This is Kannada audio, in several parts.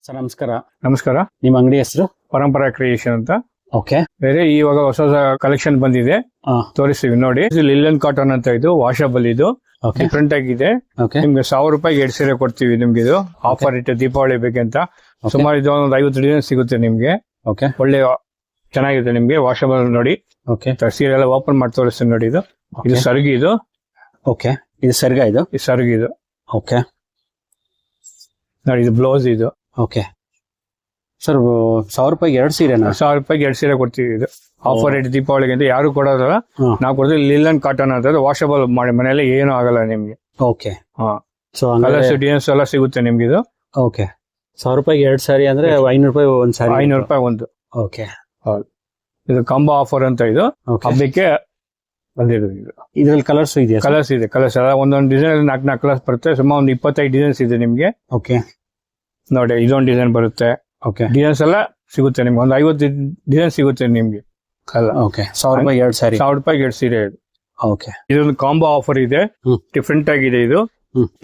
ಸರ್ ನಮಸ್ಕಾರ. ನಮಸ್ಕಾರ. ನಿಮ್ಮ ಅಂಗಡಿ ಹೆಸರು? ಪರಂಪರಾ ಕ್ರಿಯೇಷನ್ ಅಂತ. ಓಕೆ. ಬೇರೆ ಇವಾಗ ಹೊಸ ಹೊಸ ಕಲೆಕ್ಷನ್ ಬಂದಿದೆ, ತೋರಿಸ್ತೀವಿ ನೋಡಿ. ಲಿಲ್ಲನ್ ಕಾಟನ್ ಅಂತ, ಇದು ವಾಷಬಲ್, ಇದು ಡಿಫ್ರೆಂಟ್ ಆಗಿದೆ. ನಿಮ್ಗೆ 1000 ರೂಪಾಯಿಗೆ 2 ಸೀರೆ ಕೊಡ್ತೀವಿ. ನಿಮ್ಗೆ ಇದು ಆಫರ್ ಇಟ್ಟು ದೀಪಾವಳಿ ಬೇಕಂತ ಸುಮಾರು ಇದು ಒಂದು 50 ಡಿಸೈನ್ ಸಿಗುತ್ತೆ ನಿಮ್ಗೆ. ಒಳ್ಳೆ ಚೆನ್ನಾಗಿದೆ ನಿಮ್ಗೆ. ವಾಷಬಲ್ ನೋಡಿ. ಸೀರೆ ಎಲ್ಲ ಓಪನ್ ಮಾಡಿ ತೋರಿಸ್ತೀನಿ ನೋಡಿ. ಇದು ಸರ್ಗಿ. ಇದು ಇದು ಸರ್ಗ. ಇದು ಸರ್ಗಿ. ಇದು ನೋಡಿ. ಇದು ಬ್ಲೌಸ್. ಇದು ಸರ್ 1000 ರೂಪಾಯಿಗೆ 2 ಸೀರೆ? 1000 ರೂಪಾಯಿಗೆ 2 ಸೀರೆ ಕೊಡ್ತೀವಿ. ಇದು ಆಫರ್ ರೇಟ್ ದೀಪಾವಳಿಗೆ ಅಂತ. ಯಾರು ಕೊಡೋದಲ್ಲ, ನಾವು ಕೊಡ್ತೀವಿ. ಲಿಲ್ಲನ್ ಕಾಟನ್ ಅಂತ, ವಾಷಬಲ್ ಮಾಡಿ ಮನೆಯಲ್ಲಿ ಏನೂ ಆಗಲ್ಲ ನಿಮ್ಗೆ. ಕಲರ್ಸ್ ಡಿಸೈನ್ಸ್ ಎಲ್ಲ ಸಿಗುತ್ತೆ ನಿಮ್ಗೆ. ಇದು 1000 ರೂಪಾಯಿಗೆ 2 ಸಾರಿ ಅಂದ್ರೆ 500 ರೂಪಾಯಿ ಒಂದು ಸಾರಿ. 500 ರೂಪಾಯಿ ಒಂದು. ಹೌದು. ಇದು ಕಾಂಬೋ ಆಫರ್ ಅಂತ. ಇದು ಹಬ್ಬಕ್ಕೆ ಬಂದಿರೋದು. ಇದು ಇದ್ರಲ್ಲಿ ಕಲರ್ಸ್ ಇದೆಯಾ? ಕಲರ್ಸ್ ಇದೆ. ಕಲರ್ಸ್ ಎಲ್ಲ ಒಂದೊಂದು ಡಿಸೈನ್ 4 ಕಲರ್ಸ್ ಬರುತ್ತೆ. ಸುಮಾರು ಒಂದು 25 ಡಿಸೈನ್ಸ್ ಇದೆ ನಿಮ್ಗೆ. ನೋಡಿ, ಇದೊಂದು ಡಿಸೈನ್ ಬರುತ್ತೆ. ಡಿಸೈನ್ಸ್ ಎಲ್ಲ ಸಿಗುತ್ತೆ ನಿಮ್ಗೆ. ಒಂದು 50 ಡಿಸೈನ್ ಸಿಗುತ್ತೆ ನಿಮ್ಗೆ. 1000 ರೂಪಾಯಿಗೆ 2 ಸಾರಿ. 1000 ರೂಪಾಯಿಗೆ 2 ಸೀರೆ. ಇದೊಂದು ಕಾಂಬೋ ಆಫರ್ ಇದೆ. ಡಿಫ್ರೆಂಟ್ ಆಗಿದೆ. ಇದು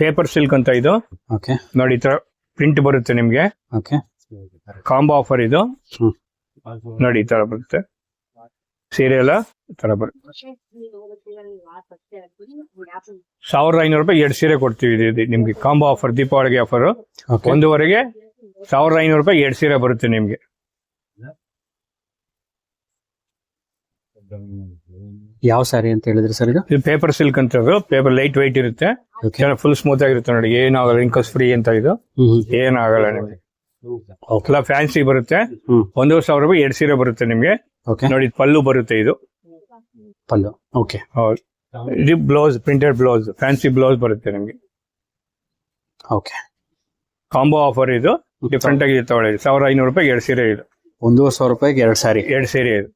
ಪೇಪರ್ ಸಿಲ್ಕ್ ಅಂತ. ಇದು ನೋಡಿ, ಈ ತರ ಪ್ರಿಂಟ್ ಬರುತ್ತೆ ನಿಮ್ಗೆ. ಕಾಂಬೋ ಆಫರ್ ಇದು. ನೋಡಿ, ಈ ತರ ಬರುತ್ತೆ ಸೀರೆ ಎಲ್ಲ. ಈ ತರ ಬರುತ್ತೆ. 1500 ರೂಪಾಯಿ 2 ಸೀರೆ ಕೊಡ್ತೀವಿ. ಇದು ನಿಮ್ಗೆ ಕಾಂಬೋ ಆಫರ್, ದೀಪಾವಳಿಗೆ ಆಫರ್. ಒಂದುವರೆಗೆ 1500 ರೂಪಾಯಿ 2 ಸೀರೆ ಬರುತ್ತೆ ನಿಮ್ಗೆ. ಯಾವ ಸಾರಿ ಅಂತ ಹೇಳಿದ್ರೆ ಸರ್? ಇದು ಪೇಪರ್ ಸಿಲ್ಕ್ ಅಂತ. ಪೇಪರ್ ಲೈಟ್ ವೈಟ್ ಇರುತ್ತೆ, ಫುಲ್ ಸ್ಮೂತ್ ಆಗಿರುತ್ತೆ ನೋಡಿ. ಏನಾಗಲ್ಲ, ರಿಂಕಲ್ಸ್ ಫ್ರೀ ಅಂತ. ಇದು ಏನಾಗಲ್ಲ ನಿಮ್ಗೆ. ಫ್ಯಾನ್ಸಿ ಬರುತ್ತೆ. 1000 ರೂಪಾಯಿ 2 ಸೀರೆ ಬರುತ್ತೆ ನಿಮ್ಗೆ. ನೋಡಿ, ಪಲ್ಲು ಬರುತ್ತೆ. ಇದು ಪಲ್ಲು. ಹೌದು. ಇದು blouse, printed blouse, fancy blouse ಬರುತ್ತೆ ನಿಮ್ಗೆ. ಕಾಂಬೋ ಆಫರ್ ಇದು. ಡಿಫ್ರೆಂಟ್ ಆಗಿ ತಗೊಳ್ಳಿ. 1500 ರೂಪಾಯಿ 2 ಸೀರೆ. ಇದು 1000 ರೂಪಾಯಿಗೆ 2 ಸಾರಿ. 2 ಸೀರೆ. ಇದು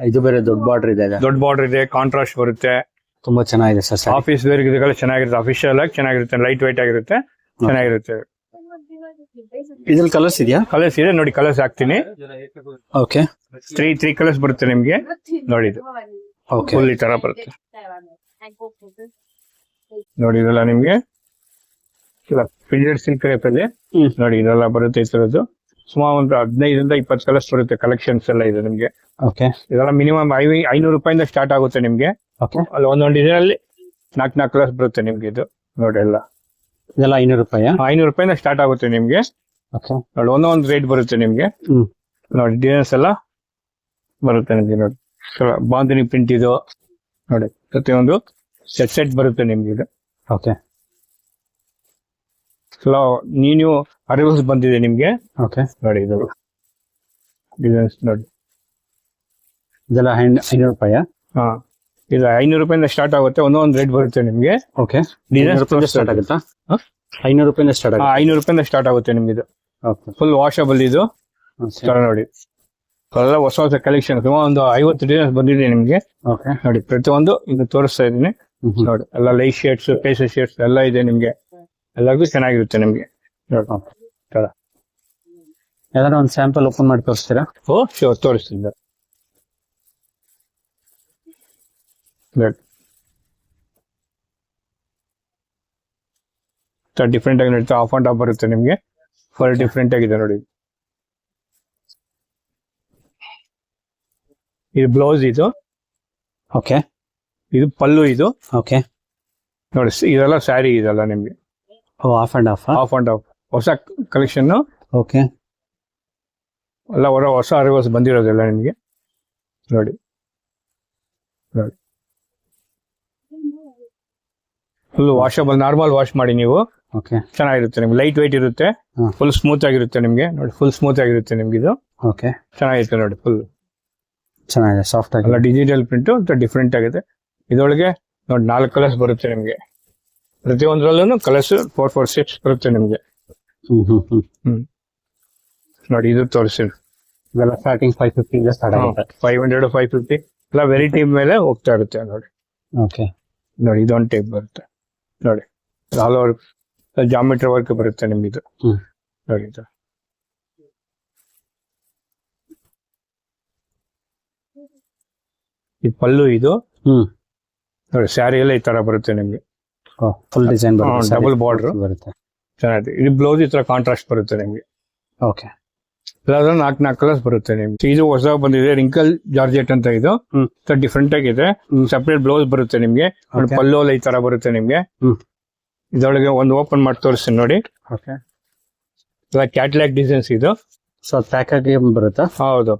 ಇದು ಬೇರೆ ದೊಡ್ಡ ಬಾರ್ಡರ್ ಇದೆ. ದೊಡ್ಡ ಬಾರ್ಡರ್ ಇದೆ, ಕಾಂಟ್ರಾಸ್ಟ್ ಬರುತ್ತೆ. ತುಂಬಾ ಚೆನ್ನಾಗಿದೆ ಸರ್. ಆಫೀಸ್ ವೇರ್ ಇದೆಲ್ಲ ಚೆನ್ನಾಗಿರುತ್ತೆ. ಅಫಿಷಿಯಲ್ ಆಗಿ ಚೆನ್ನಾಗಿರುತ್ತೆ. ಲೈಟ್ ವೈಟ್ ಆಗಿರುತ್ತೆ, ಚೆನ್ನಾಗಿರುತ್ತೆ. ಇದ್ರಲ್ಲಿ ಕಲರ್ಸ್ ಇದೆಯಾ? ಕಲರ್ಸ್ ಇದೆ ನೋಡಿ. ಕಲರ್ಸ್ ಹಾಕ್ತೀನಿ. 3 ಕಲರ್ಸ್ ಬರುತ್ತೆ ನಿಮ್ಗೆ. ನೋಡಿ, ಇದು ಫುಲ್ ಈ ತರ ಬರುತ್ತೆ ನೋಡಿ. ಇದೆಲ್ಲ ನಿಮ್ಗೆ ಪ್ರಿಂಟೆಡ್ ಸಿಲ್ಕ್ ರೇಪ್ ಅಲ್ಲಿ ನೋಡಿ. ಇದೆಲ್ಲ ಬರುತ್ತೆ ಈ ತರದ್ದು. ಸುಮಾರು ಒಂದು 15 ಇಂದ 20 ಕಲರ್ಸ್ ಬರುತ್ತೆ. ಕಲೆಕ್ಷನ್ಸ್ ಎಲ್ಲ ಇದೆ ನಿಮ್ಗೆ. ಇದೆಲ್ಲ ಮಿನಿಮಮ್ 500 ರೂಪಾಯಿಂದ ಸ್ಟಾರ್ಟ್ ಆಗುತ್ತೆ ನಿಮ್ಗೆ. ಅಲ್ಲಿ ಒಂದೊಂದು ಡಿಸೈನ್ ಅಲ್ಲಿ 4 ಕಲರ್ಸ್ ಬರುತ್ತೆ ನಿಮ್ಗೆ. ಇದು ನೋಡಿ, ಎಲ್ಲ ಇದೆಲ್ಲ 500 ರೂಪಾಯಿ. 500 ರೂಪಾಯಿಂದ ಸ್ಟಾರ್ಟ್ ಆಗುತ್ತೆ ನಿಮ್ಗೆ. ನೋಡಿ, ಒಂದೊಂದು ರೇಟ್ ಬರುತ್ತೆ ನಿಮ್ಗೆ. ನೋಡಿ, ಡಿಸೈನ್ಸ್ ಎಲ್ಲ ಬರುತ್ತೆ ನಿಮ್ಗೆ. ನೋಡಿ, ಬಾಂಧನಿ ಪ್ರಿಂಟ್. ಇದು ನೋಡಿ, ಪ್ರತಿಯೊಂದು ಸೆಟ್ ಬರುತ್ತೆ ನಿಮ್ಗೆ. ಇದು ನೀವು ಅರಿವಲ್ಸ್ ಬಂದಿದೆ ನಿಮ್ಗೆ. ನೋಡಿ, ಇದು ಡಿಸೈನ್ಸ್ ನೋಡಿ. ಇದೆಲ್ಲ 500 ರೂಪಾಯಿ. ಇದು 500 ರೂಪಾಯಿಂದ ಸ್ಟಾರ್ಟ್ ಆಗುತ್ತೆ. ಒಂದೊಂದು ರೇಟ್ ಬರುತ್ತೆ ನಿಮ್ಗೆ. ಸ್ಟಾರ್ಟ್ ಆಗುತ್ತಾ? 500 ರೂಪಾಯಿಂದ ಸ್ಟಾರ್ಟ್ ಆಗುತ್ತೆ. 500 ರೂಪಾಯಿಂದ ಸ್ಟಾರ್ಟ್ ಆಗುತ್ತೆ ನಿಮ್ಗೆ. ಇದು ಫುಲ್ ವಾಷಬಲ್. ಇದು ನೋಡಿ, ಎಲ್ಲ ಹೊಸ ಹೊಸ ಕಲೆಕ್ಷನ್. ಸುಮಾರು ಒಂದು 50 ಡಿಸೈನ್ಸ್ ಬಂದಿದೆ ನಿಮ್ಗೆ. ನೋಡಿ, ಪ್ರತಿಯೊಂದು ಇದು ತೋರಿಸ್ತಾ ಇದೀನಿ ನೋಡಿ. ಎಲ್ಲ ಲೈಟ್ ಶೇಡ್ಸ್, ಪೇಸ್ ಶೇಡ್ಸ್ ಎಲ್ಲ ಇದೆ ನಿಮ್ಗೆ. ಎಲ್ಲರಿಗೂ ಚೆನ್ನಾಗಿರುತ್ತೆ ನಿಮ್ಗೆ. ಯಾವ್ದಾರ ಒಂದು ಸ್ಯಾಂಪಲ್ ಓಪನ್ ಮಾಡಿ ತೋರಿಸ್ತೀರಾ? ಶೋರ್, ತೋರಿಸ್ತಿದ್ದ. ಡಿಫ್ರೆಂಟ್ ಆಗಿ ನಡೀತಾ. ಆಫ್ ಅಂಡ್ ಆಫ್ ಬರುತ್ತೆ ನಿಮ್ಗೆ. ಫುಲ್ ಡಿಫ್ರೆಂಟ್ ಆಗಿದೆ ನೋಡಿ. ಇದು ಬ್ಲೌಸ್. ಇದು ಇದು ಪಲ್ಲು. ಇದು ನೋಡಿ, ಇದೆಲ್ಲ ಸ್ಯಾರಿ. ಇದೆಲ್ಲ ನಿಮ್ಗೆ ಆಫ್ ಅಂಡ್ ಆಫ್. ಹೊಸ ಕಲೆಕ್ಷನ್. ಎಲ್ಲ ಹೊಸ ಅರಿವಲ್ಸ್ ಬಂದಿರೋದೆಲ್ಲ ನಿಮ್ಗೆ. ನೋಡಿ, ಫುಲ್ ವಾಷಬಲ್. ನಾರ್ಮಲ್ ವಾಶ್ ಮಾಡಿ ನೀವು. ಚೆನ್ನಾಗಿರುತ್ತೆ ನಿಮ್ಗೆ. ಲೈಟ್ ವೈಟ್ ಇರುತ್ತೆ, ಫುಲ್ ಸ್ಮೂತ್ ಆಗಿರುತ್ತೆ ನಿಮ್ಗೆ. ನೋಡಿ, ಫುಲ್ ಸ್ಮೂತ್ ಆಗಿರುತ್ತೆ ನಿಮ್ಗೆ. ಇದು ಚೆನ್ನಾಗಿರುತ್ತೆ ನೋಡಿ. ಫುಲ್ ಚೆನ್ನಾಗಿದೆ, ಸಾಫ್ಟ್ ಆಗಿ. ಡಿಜಿಟಲ್ ಪ್ರಿಂಟ್ ಡಿಫ್ರೆಂಟ್ ಆಗಿದೆ. ಇದರೊಳಗೆ ನೋಡಿ 4 ಕಲರ್ಸ್ ಬರುತ್ತೆ ನಿಮ್ಗೆ. ಪ್ರತಿಯೊಂದರಲ್ಲೂ ಕಲರ್ಸ್ 4, 6 ಬರುತ್ತೆ ನಿಮ್ಗೆ. ನೋಡಿ, ಇದು ತೋರಿಸಿ. ಇವೆಲ್ಲ ಸ್ಟಾರ್ಟಿಂಗ್ 550 ಇಂದ ಸ್ಟಾರ್ಟ್ ಆಗುತ್ತೆ. 500, 550 ಎಲ್ಲ ವೆರೈಟಿ ಮೇಲೆ ಹೋಗ್ತಾ ಇರುತ್ತೆ ನೋಡಿ. ನೋಡಿ, ಇದೊಂದು ಟೈಪ್ ಬರುತ್ತೆ ನೋಡಿ. ಆಲ್ ಓವರ್ ಜಾಮೆಟ್ರಿ ವರ್ಕ್ ಬರುತ್ತೆ ನಿಮ್ಗೆ. ಇದು ನೋಡಿ, ಇದು ಪಲ್ಲು. ಇದು ನೋಡಿ, ಸ್ಯಾರಿ ಎಲ್ಲ ಈ ತರ ಬರುತ್ತೆ ನಿಮ್ಗೆ. ಫುಲ್ ಡಿಸೈನ್ ಡಬಲ್ ಬಾರ್ಡರ್ ಬರುತ್ತೆ. ಚೆನ್ನಾಗಿದೆ. ಇದು ಬ್ಲೌಸ್ ಈ ತರ ಕಾಂಟ್ರಾಸ್ಟ್ ಬರುತ್ತೆ ನಿಮ್ಗೆ. ಓಕೆ. ಇಲ್ಲಾಂದ್ರೆ 4 ಕಲರ್ಸ್ ಬರುತ್ತೆ ನಿಮ್ಗೆ. ಇದು ಹೊಸ ಬಂದಿದೆ ರಿಂಕಲ್ ಜಾರ್ಜೆಟ್ ಅಂತ. ಇದು ಡಿಫ್ರೆಂಟ್ ಆಗಿದೆ. ಸಪರೇಟ್ ಬ್ಲೌಸ್ ಬರುತ್ತೆ ನಿಮ್ಗೆ. ಪಲ್ಲು ಈ ತರ ಬರುತ್ತೆ ನಿಮ್ಗೆ. ಇದರೊಳಗೆ ಒಂದು ಓಪನ್ ಮಾಡಿ ತೋರಿಸ್ತೀನಿ ನೋಡಿ. ಓಕೆ. ಕ್ಯಾಟ್ಲಾಗ್ ಡಿಸೈನ್ಸ್ ಇದು. ಸೊ ಪ್ಯಾಕ್ ಆಗಿ ಬರುತ್ತಾ? ಹೌದು.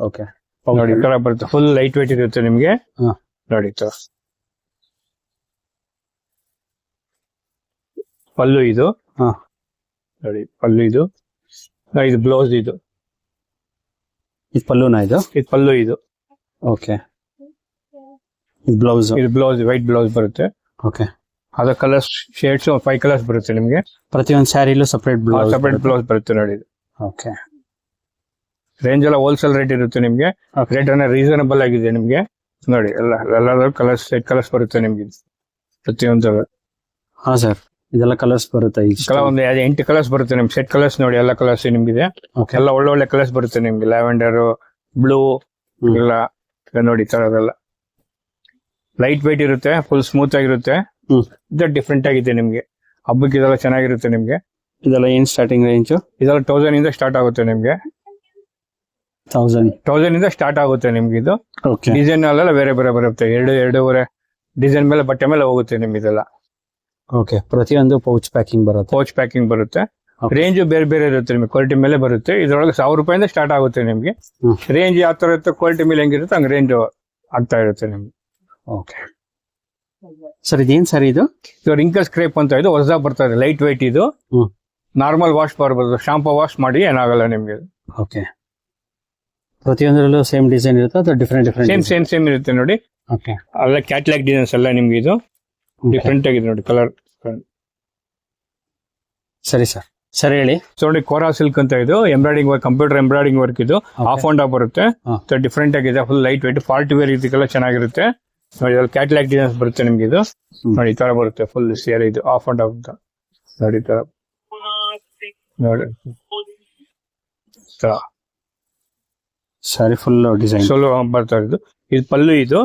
ಓಕೆ. ನೋಡಿ ಈ ತರ ಬರುತ್ತೆ. ಫುಲ್ ಲೈಟ್ ವೇಟ್ ಇರುತ್ತೆ ನಿಮ್ಗೆ. ನೋಡಿ ಈ ತರ ಪಲ್ಲು ಇದು. ನೋಡಿ ಪಲ್ಲು ಇದು. ಇದು ಬ್ಲೌಸ್ ಇದು. ಇದು ಪಲ್ಲುನಾ? ಇದು ಪಲ್ಲು ಇದು. ಓಕೆ. ಇದು ಬ್ಲೌಸ್. ಇದು ಬ್ಲೌಸ್ ವೈಟ್ ಬ್ಲೌಸ್ ಬರುತ್ತೆ. ಓಕೆ. ಅದ ಕಲರ್ಸ್ ಶೇಡ್ಸ್ 5 ಕಲರ್ಸ್ ಬರುತ್ತೆ ನಿಮ್ಗೆ. ಪ್ರತಿಯೊಂದು ಸ್ಯಾರಿಲೂ ಸಪರೇಟ್ ಬ್ಲೌಸ್ ಬರುತ್ತೆ ನೋಡಿ ಇದು. ಓಕೆ. ರೇಂಜ್ ಎಲ್ಲ ಹೋಲ್ಸೇಲ್ ರೇಟ್ ಇರುತ್ತೆ ನಿಮ್ಗೆ. ರೇಟ್ ಅನ್ನ ರೀಸನಬಲ್ ಆಗಿದೆ ನಿಮ್ಗೆ. ನೋಡಿ ಎಲ್ಲ ಕಲರ್ಸ್ 8 ಕಲರ್ಸ್ ಬರುತ್ತೆ ನಿಮ್ಗೆ ಪ್ರತಿಯೊಂದು. ಹಾ ಸರ್, ಇದೆಲ್ಲ ಕಲರ್ಸ್ ಬರುತ್ತೆ. ಒಂದು 8 ಕಲರ್ಸ್ ಬರುತ್ತೆ ನಿಮ್ಗೆ. ಸೆಟ್ ಕಲರ್ಸ್ ನೋಡಿ ಎಲ್ಲ ಕಲರ್ಸ್ ನಿಮ್ಗಿದೆ. ಎಲ್ಲ ಒಳ್ಳೆ ಕಲರ್ಸ್ ಬರುತ್ತೆ ನಿಮ್ಗೆ. ಲ್ಯಾವೆಂಡರ್, ಬ್ಲೂ ಎಲ್ಲ ನೋಡಿ ತರದೆಲ್ಲ ಲೈಟ್ ವೇಟ್ ಇರುತ್ತೆ. ಫುಲ್ ಸ್ಮೂತ್ ಆಗಿರುತ್ತೆ. ಇದು ಡಿಫ್ರೆಂಟ್ ಆಗಿದೆ ನಿಮ್ಗೆ. ಹಬ್ಬಕ್ಕೆ ಇದೆಲ್ಲ ಚೆನ್ನಾಗಿರುತ್ತೆ ನಿಮ್ಗೆ. ಇದೆಲ್ಲ ಏನ್ ಸ್ಟಾರ್ಟಿಂಗ್ ರೇಂಜ್? ಇದೆಲ್ಲ 1000 ಇಂದ ಸ್ಟಾರ್ಟ್ ಆಗುತ್ತೆ ನಿಮ್ಗೆ. 1000 ಇಂದ ಸ್ಟಾರ್ಟ್ ಆಗುತ್ತೆ ನಿಮ್ಗೆ. ಇದು ಡಿಸೈನ್ ಅಲ್ಲೆಲ್ಲ ಬೇರೆ ಬೇರೆ ಬರುತ್ತೆ. 2.5 ಡಿಸೈನ್ ಮೇಲೆ ಬಟ್ಟೆ ಮೇಲೆ ಹೋಗುತ್ತೆ ನಿಮ್ಗೆ ಇದೆಲ್ಲ. ಓಕೆ. ಪ್ರತಿಯೊಂದು ಪೌಚ್ ಪ್ಯಾಕಿಂಗ್ ಬರುತ್ತೆ. ರೇಂಜ್ ಬೇರೆ ಬೇರೆ ಇರುತ್ತೆ ನಿಮ್ಗೆ. ಕ್ವಾಲಿಟಿ ಮೇಲೆ ಬರುತ್ತೆ. ಇದ್ರೊಳಗೆ 1000 ರೂಪಾಯಿಂದ ಸ್ಟಾರ್ಟ್ ಆಗುತ್ತೆ ನಿಮ್ಗೆ. ರೇಂಜ್ ಯಾವ ತರ ಇರುತ್ತೆ, ಕ್ವಾಲಿಟಿ ಮೇಲೆ ಹೆಂಗಿರುತ್ತೆ ಹಂಗೆ ರೇಂಜ್ ಆಗ್ತಾ ಇರುತ್ತೆ ನಿಮ್ಗೆ. ಓಕೆ ಸರ್, ಇದೇನ್ ಸರ್? ಇದು ರಿಂಕಲ್ ಸ್ಕ್ರೇಪ್ ಅಂತ. ಇದು ಹೊಸದಾಗಿ ಬರ್ತಾ ಇದೆ. ಲೈಟ್ ವೇಟ್ ಇದು. ನಾರ್ಮಲ್ ವಾಶ್ ಬರ್ಬೋದು. ಶಾಂಪೂ ವಾಶ್ ಮಾಡಿ ಏನಾಗಲ್ಲ ನಿಮ್ಗೆ. ಓಕೆ. ಪ್ರತಿಯೊಂದರಲ್ಲೂ ಸೇಮ್ ಡಿಸೈನ್ ಇರುತ್ತೆ ಅಥವಾ ಡಿಫ್ರೆಂಟ್? ಸೇಮ್ ಇರುತ್ತೆ ನೋಡಿ. ಓಕೆ. ಅಲ್ಲ ಕ್ಯಾಟ್ಲಾಗ್ ಡಿಸೈನ್ಸ್ ಎಲ್ಲ ನಿಮ್ಗೆ. ಇದು ಡಿಫ್ರೆಂಟ್ ಆಗಿದೆ ನೋಡಿ ಕಲರ್. ಸರಿ ಸರ್. ಸರಿ ಹೇಳಿ. ಸೊ ನೋಡಿ ಕೋರಾ ಸಿಲ್ಕ್ ಅಂತ. ಇದು embroiding work, computer embroiding work. ಇದು ಆಫ್ ಅಂಡ್ ಆಫ್ ಬರುತ್ತೆ. ಡಿಫ್ರೆಂಟ್ ಆಗಿದೆ. Full light weight party wear ಇದಕ್ಕೆಲ್ಲ ಚೆನ್ನಾಗಿರುತ್ತೆ ನೋಡಿ. ಕ್ಯಾಟ್ಲಾಗ್ ಡಿಸೈನ್ಸ್ ಬರುತ್ತೆ ನಿಮ್ಗೆ. ಇದು ನೋಡಿ ಈ ತರ ಬರುತ್ತೆ. ಫುಲ್ ಸೇರ್ ಇದು ಆಫ್ ಅಂಡ್ ಆಫ್ ಅಂತ ನೋಡಿ. ತರ ನೋಡಿ ಸ್ಯಾರಿ ಫುಲ್ ಡಿಸೈನ್ ಸೋಲೋ ಬರ್ತಾ ಇದ್ದು. ಇದು ಪಲ್ಲು ಇದು.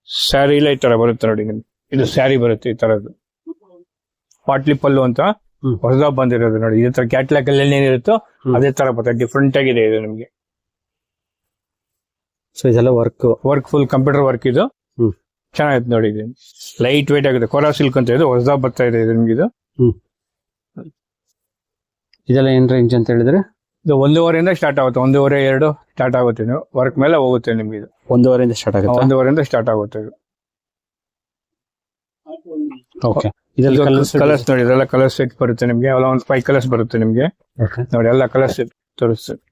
ಸ್ಯಾರಿ ಇಲ್ಲ ಈ ತರ ಬರುತ್ತೆ ನೋಡಿ ನಿಮ್ಗೆ. ಇದು ಸ್ಯಾರಿ ಬರುತ್ತೆ ಈ ತರದ್ದು. ಪಾಟ್ಲಿ ಪಲ್ಲು ಅಂತ ಹೊಸದಾಗಿ ಬಂದಿರೋದು ನೋಡಿ. ಇದೇ ತರ ಕ್ಯಾಟ್ಲಾಗ್ ಅಲ್ಲಿ ಏನಿರುತ್ತೋ ಅದೇ ತರ ಬರುತ್ತೆ. ಡಿಫ್ರೆಂಟ್ ಆಗಿದೆ ಇದು ನಿಮ್ಗೆ. ಸೊ ಇದೆಲ್ಲ ವರ್ಕ್ ಫುಲ್ ಕಂಪ್ಯೂಟರ್ ವರ್ಕ್. ಇದು ಚೆನ್ನಾಗಿದೆ ನೋಡಿ. ಇದು ಲೈಟ್ ವೇಟ್ ಆಗಿದೆ. ಕೋರಾ ಸಿಲ್ಕ್ ಅಂತ. ಇದು ಹೊಸದಾಗಿ ಬರ್ತಾ ಇದೆ ಇದು ನಿಮ್ಗೆ. ಇದು ಇದೆಲ್ಲ ಏನ್ ರೇಂಜ್ ಅಂತ ಹೇಳಿದ್ರೆ? ಇದು 1.5 ಇಂದ ಸ್ಟಾರ್ಟ್ ಆಗುತ್ತೆ. 1.5, 2 ಸ್ಟಾರ್ಟ್ ಆಗುತ್ತೆ. ನೀವು ವರ್ಕ್ ಮೇಲೆ ಹೋಗುತ್ತೆ ನಿಮ್ಗೆ. ಇದು 1.5 ಇಂದ ಸ್ಟಾರ್ಟ್ ಆಗುತ್ತೆ. 1.5 ಇಂದ ಸ್ಟಾರ್ಟ್ ಆಗುತ್ತೆ ಇದು. ಓಕೆ. ಕಲರ್ಸ್ ನೋಡಿ. ಇದೆಲ್ಲ ಕಲರ್ ಸೆಟ್ ಬರುತ್ತೆ ನಿಮ್ಗೆ. ಎಲ್ಲ ಒಂದು 5 ಕಲರ್ಸ್ ಬರುತ್ತೆ ನಿಮ್ಗೆ ನೋಡಿ. ಎಲ್ಲ ಕಲರ್ಸ್ ತೋರಿಸ್ತೇನೆ.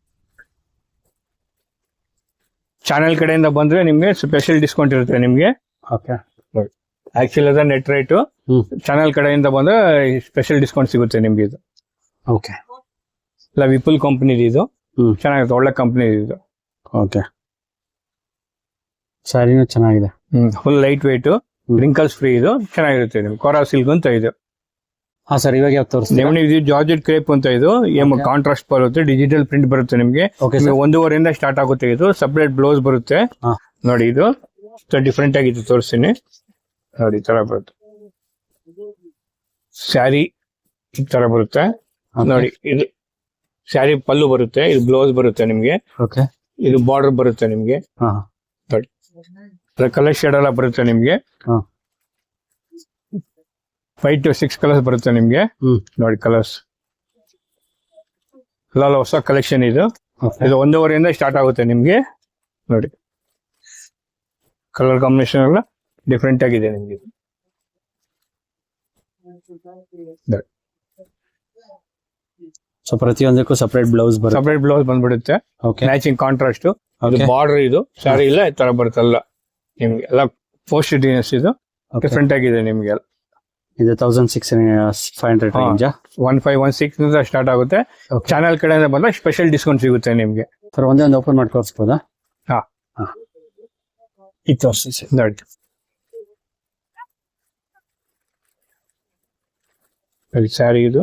ಚಾನೆಲ್ ಕಡೆಯಿಂದ ಬಂದ್ರೆ ನಿಮ್ಗೆ ಸ್ಪೆಷಲ್ ಡಿಸ್ಕೌಂಟ್ ಇರುತ್ತೆ ನಿಮ್ಗೆ. ಓಕೆ. ಆಕ್ಚುಲಿ ಅದ ನೆಟ್ ರೇಟ್. ಚಾನೆಲ್ ಕಡೆಯಿಂದ ಬಂದ್ರೆ ಸ್ಪೆಷಲ್ ಡಿಸ್ಕೌಂಟ್ ಸಿಗುತ್ತೆ ನಿಮ್ಗೆ. ಇದು ಓಕೆ. ಇಲ್ಲ ವಿಪುಲ್ ಕಂಪನಿ ಇದು. ಚೆನ್ನಾಗಿರುತ್ತೆ. ಒಳ್ಳೆ ಕಂಪನಿ ಇದು. ಓಕೆ. ಸ್ಯಾರಿನೂ ಚೆನ್ನಾಗಿದೆ. Full light wait, wrinkles free. ಇದು ಚೆನ್ನಾಗಿರುತ್ತೆ ನಿಮ್ಗೆ. ಕೋರಾ ಸಿಲ್ಕ್ ಅಂತ ಇದು. ಹಾ ಸರ್, ಇವಾಗ ಯಾವ ತೋರಿಸ್ತೀವಿ? ಇದು ಜಾರ್ಜೆಟ್ ಕ್ರೇಪ್ ಅಂತ. ಇದು ಕಾಂಟ್ರಾಸ್ಟ್ ಬರುತ್ತೆ. ಡಿಜಿಟಲ್ ಪ್ರಿಂಟ್ ಬರುತ್ತೆ ನಿಮ್ಗೆ. 1.5 ಇಂದ ಸ್ಟಾರ್ಟ್ ಆಗುತ್ತೆ. ಇದು ಸಪರೇಟ್ ಬ್ಲೌಸ್ ಬರುತ್ತೆ ನೋಡಿ. ಇದು ಡಿಫ್ರೆಂಟ್ ಆಗಿದೆ. ತೋರಿಸ್ತೀನಿ ನೋಡಿ. ಈ ತರ ಬರುತ್ತೆ ಸ್ಯಾರಿ. ಈ ತರ ಬರುತ್ತೆ ನೋಡಿ. ಇದು ಸ್ಯಾರಿ ಪಲ್ಲು ಬರುತ್ತೆ. ಇದು ಬ್ಲೌಸ್ ಬರುತ್ತೆ ನಿಮ್ಗೆ. ಓಕೆ. ಇದು ಬಾರ್ಡರ್ ಬರುತ್ತೆ ನಿಮ್ಗೆ. ನೋಡಿ ಕಲರ್ ಶೇಡ್ ಎಲ್ಲ ಬರುತ್ತೆ ನಿಮ್ಗೆ. 5 to 6 ಕಲರ್ಸ್ ಬರುತ್ತೆ ನಿಮ್ಗೆ ನೋಡಿ. ಕಲರ್ಸ್ ಎಲ್ಲ ಹೊಸ ಕಲೆಕ್ಷನ್ ಇದು. ಇದು 1.5 ಇಂದ ಸ್ಟಾರ್ಟ್ ಆಗುತ್ತೆ ನಿಮ್ಗೆ ನೋಡಿ. ಕಲರ್ ಕಾಂಬಿನೇಷನ್ ಎಲ್ಲ ಡಿಫ್ರೆಂಟ್ ಆಗಿದೆ ನಿಮ್ಗೆ. ಸೊ ಪ್ರತಿಯೊಂದಕ್ಕೂ ಸಪರೇಟ್ ಬ್ಲೌಸ್ ಬಂದ್ಬಿಡುತ್ತೆ. Matching contrast. ಬಾರ್ಡರ್ ಇದು ಸ್ಯಾರಿ ಇಲ್ಲ ಈ ತರ ಬರುತ್ತಲ್ಲ ನಿಮ್ಗೆ. ಎಲ್ಲ ಪೋಸ್ಟ್ ಡಿಸೈನ್ಸ್. ಇದು ಡಿಫ್ರೆಂಟ್ ಆಗಿದೆ ನಿಮ್ಗೆ. ಇದು 1600 ರೇಂಜ್. 1516 ಇಂದ ಸ್ಟಾರ್ಟ್ ಆಗುತ್ತೆ. ಚಾನೆಲ್ ಕಡೆಯಿಂದ ಬಂದ್ರೆ ಸ್ಪೆಷಲ್ ಡಿಸ್ಕೌಂಟ್ ಸಿಗುತ್ತೆ ನಿಮ್ಗೆ. ಸರ್ ಒಂದೇ ಒಂದು ಓಪನ್ ಮಾಡಿ ತೋರಿಸ್ಬೋದಾ? ಇದು ತೋರಿಸಿ ನೋಡಿ. ಸ್ಯಾರಿ ಇದು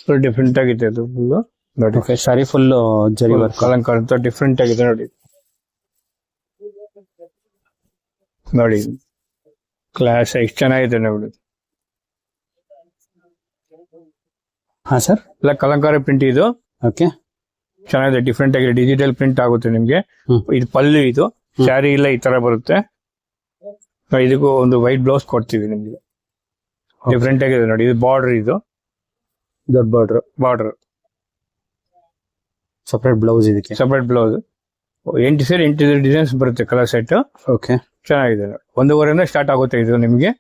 ಫುಲ್ ಡಿಫ್ರೆಂಟ್ ಆಗಿದೆ. ಅದು ಫುಲ್ ನೋಡಿ. ಸ್ಯಾರಿ ಫುಲ್ ಜರಿ ವರ್ಕ್ ಕಲಂಕಾರ ಅಂತ ಡಿಫ್ರೆಂಟ್ ಆಗಿದೆ ನೋಡಿ. ನೋಡಿ ಕ್ಲಾಸ್ ಎಷ್ಟು ಚೆನ್ನಾಗಿದೆ ನೋಡಿ. ಹಾ ಸರ್. ಎಲ್ಲ ಕಲಂಕಾರಿ ಪ್ರಿಂಟ್ ಇದು. ಓಕೆ. ಚೆನ್ನಾಗಿದೆ, ಡಿಫ್ರೆಂಟ್ ಆಗಿದೆ, ಡಿಜಿಟಲ್ ಪ್ರಿಂಟ್ ಆಗುತ್ತೆ ನಿಮ್ಗೆ. ಇದು ಪಲ್ಲು, ಇದು ಸ್ಯಾರಿ ಇಲ್ಲ ಈ ತರ ಬರುತ್ತೆ. ಇದಕ್ಕೂ ಒಂದು ವೈಟ್ ಬ್ಲೌಸ್ ಕೊಡ್ತೀವಿ ನಿಮ್ಗೆ. ಡಿಫ್ರೆಂಟ್ ಆಗಿದೆ ನೋಡಿ, ಇದು ಬಾರ್ಡರ್, ಇದು ದೊಡ್ಡ ಬಾರ್ಡರ್. ಸಪರೇಟ್ ಬ್ಲೌಸ್ ಇದಕ್ಕೆ. Separate blouse. 8 ಸೇರಿ 8 ಡಿಸೈನ್ಸ್ ಬರುತ್ತೆ ಕಲರ್ ಸೆಟ್. ಓಕೆ. ಚೆನ್ನಾಗಿದೆ ನೋಡಿ, 1.5 ಸ್ಟಾರ್ಟ್ ಆಗುತ್ತೆ ಇದು ನಿಮ್ಗೆ.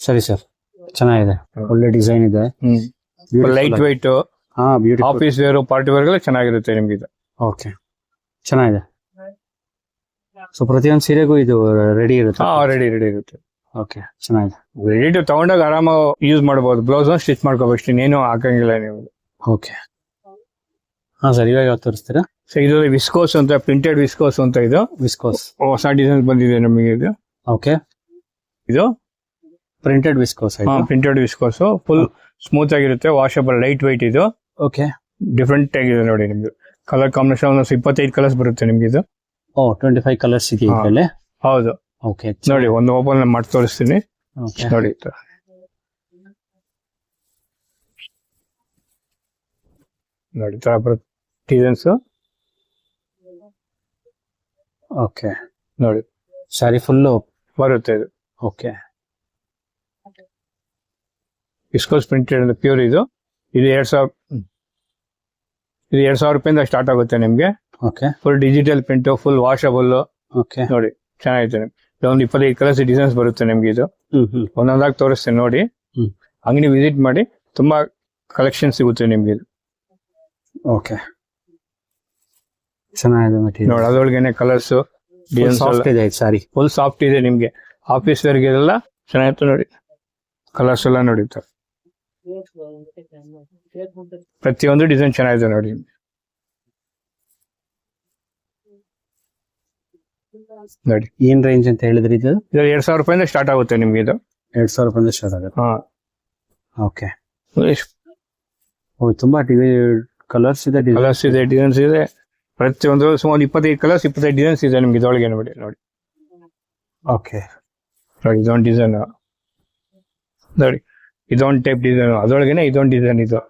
ಸರಿ ಸರ್, ಚೆನ್ನಾಗಿದೆ, ಒಳ್ಳೆ ಡಿಸೈನ್ ಇದೆ. Light white, office wear, party wear ಎಲ್ಲ ಚೆನ್ನಾಗಿರುತ್ತೆ ನಿಮ್ಗೆ ಇದು. ಓಕೆ, ಚೆನ್ನಾಗಿದೆ. ಸೊ ಪ್ರತಿಯೊಂದು ಸೀರೆಗೂ ಇದು ರೆಡಿ ಇರುತ್ತೆ. ರೆಡಿ ಇರುತ್ತೆ. ಓಕೆ, ಚೆನ್ನಾಗಿದೆ. ರೆಡಿ ತಗೊಂಡಾಗ ಆರಾಮಾಗಿ ಯೂಸ್ ಮಾಡಬಹುದು. ಬ್ಲೌಸ್ ಸ್ಟಿಚ್ ಮಾಡ್ಕೋಬೇಕು, ಇನ್ನೇನು ಹಾಕಂಗಿಲ್ಲ ನೀವು. ಓಕೆ. ಹಾ ಸರ್, ಇವಾಗ ಯಾವ್ದು ತೋರಿಸ್ತೀರಾ? ಸೊ ಇದು ವಿಸ್ಕೋಸ್ ಅಂತ, ಪ್ರಿಂಟೆಡ್ ವಿಸ್ಕೋಸ್ ಅಂತ. ಇದು ವಿಸ್ಕೋಸ್ ಹೊಸ ಡಿಸೈನ್ ಬಂದಿದೆ ನಮಗೆ ಇದು. ಓಕೆ. ಇದು printed viscose. Printed viscose full smooth ಆಗಿರುತ್ತೆ, ವಾಷಬಲ್, ಲೈಟ್ ವೈಟ್ ಇದು. ಓಕೆ. ಡಿಫ್ರೆಂಟ್ ಆಗಿದೆ ನೋಡಿ ನಿಮ್ದು. ಕಲರ್ ಕಾಂಬಿನೇಷನ್ 25 ಕಲರ್ಸ್ ಬರುತ್ತೆ ನಿಮ್ಗೆ ಇದು. 25 ಕಲರ್ಸ್ ಇದೆ ಇದರಲ್ಲಿ. ಹೌದು. ಓಕೆ, ನೋಡಿ ಒಂದು ಓಪನ್ ಮಾಡಿ ತೋರಿಸ್ತೀನಿ ನೋಡಿ. ನೋಡಿ ತರ ಬರುತ್ತೆ ಡಿಸೈನ್ಸ್. ಓಕೆ, ನೋಡಿ ಸ್ಯಾರಿ ಫುಲ್ಲು ಬರುತ್ತೆ ಇದು. ಓಕೆ. ವಿಸ್ಕೋಸ್ ಪ್ರಿಂಟೆಡ್ ಪ್ಯೂರ್ ಇದು. ಇದು 2,000 ರೂಪಾಯಿಂದ ಸ್ಟಾರ್ಟ್ ಆಗುತ್ತೆ ನಿಮ್ಗೆ. Okay. Full digital print, full washable. Okay. ನೋಡಿ ಚೆನ್ನಾಗಿದೆ. ಒಂದು 25 ಕಲರ್ಸ್ ಡಿಸೈನ್ಸ್ ಬರುತ್ತೆ ನಿಮ್ಗೆ ಇದು. ಒಂದೊಂದಾಗಿ ತೋರಿಸ್ತೇನೆ ನೋಡಿ. ಅಂಗಡಿ ವಿಸಿಟ್ ಮಾಡಿ, ತುಂಬಾ ಕಲೆಕ್ಷನ್ ಸಿಗುತ್ತೆ ನಿಮ್ಗೆ ಇದು. ಓಕೆ, ಚೆನ್ನಾಗಿದೆ ಮೆಟೀರಿಯಲ್ ನೋಡಿ. ಅದರೊಳಗೇನೆ ಕಲರ್ಸ್ ಸಾಫ್ಟ್ ಇದೆ ಸಾರಿ, ಫುಲ್ ಸಾಫ್ಟ್ ಇದೆ ನಿಮ್ಗೆ. ಆಫೀಸ್ ವೇರ್ಗೆ ಎಲ್ಲ ಚೆನ್ನಾಗಿತ್ತು ನೋಡಿ. ಕಲರ್ಸ್ ಎಲ್ಲ ನೋಡಿ, ಪ್ರತಿಯೊಂದು ಡಿಸೈನ್ ಚೆನ್ನಾಗಿದೆ ನೋಡಿ. ನೋಡಿ ಏನ್ ರೇಂಜ್ ಅಂತ ಹೇಳಿದ್ರಿ ಇದು? 2,000 ರೂಪಾಯಿಂದ ಸ್ಟಾರ್ಟ್ ಆಗುತ್ತೆ ನಿಮ್ಗೆ ಇದು. 2,000 ರೂಪಾಯಿಂದ ಸ್ಟಾರ್ಟ್ ಆಗುತ್ತೆ. ಓಕೆ. ತುಂಬಾ ಕಲರ್ಸ್ ಇದೆ, ಡಿಸೈನ್ಸ್ ಇದೆ. ಪ್ರತಿಯೊಂದು ಸುಮಾರು 25 ಕಲರ್ಸ್, 25 ಡಿಸೈನ್ಸ್ ಇದೆ ನಿಮ್ಗೆ ಇದೊಳಗೆ ನೋಡಿ. ಓಕೆ. ನೋಡಿ ಇದೊಂದು ಡಿಸೈನ್ ನೋಡಿ, ಇದೊಂದು ಟೈಪ್ ಡಿಸೈನ್, ಅದರೊಳಗೇನೆ ಇದೊಂದು ಡಿಸೈನ್ ಇದು.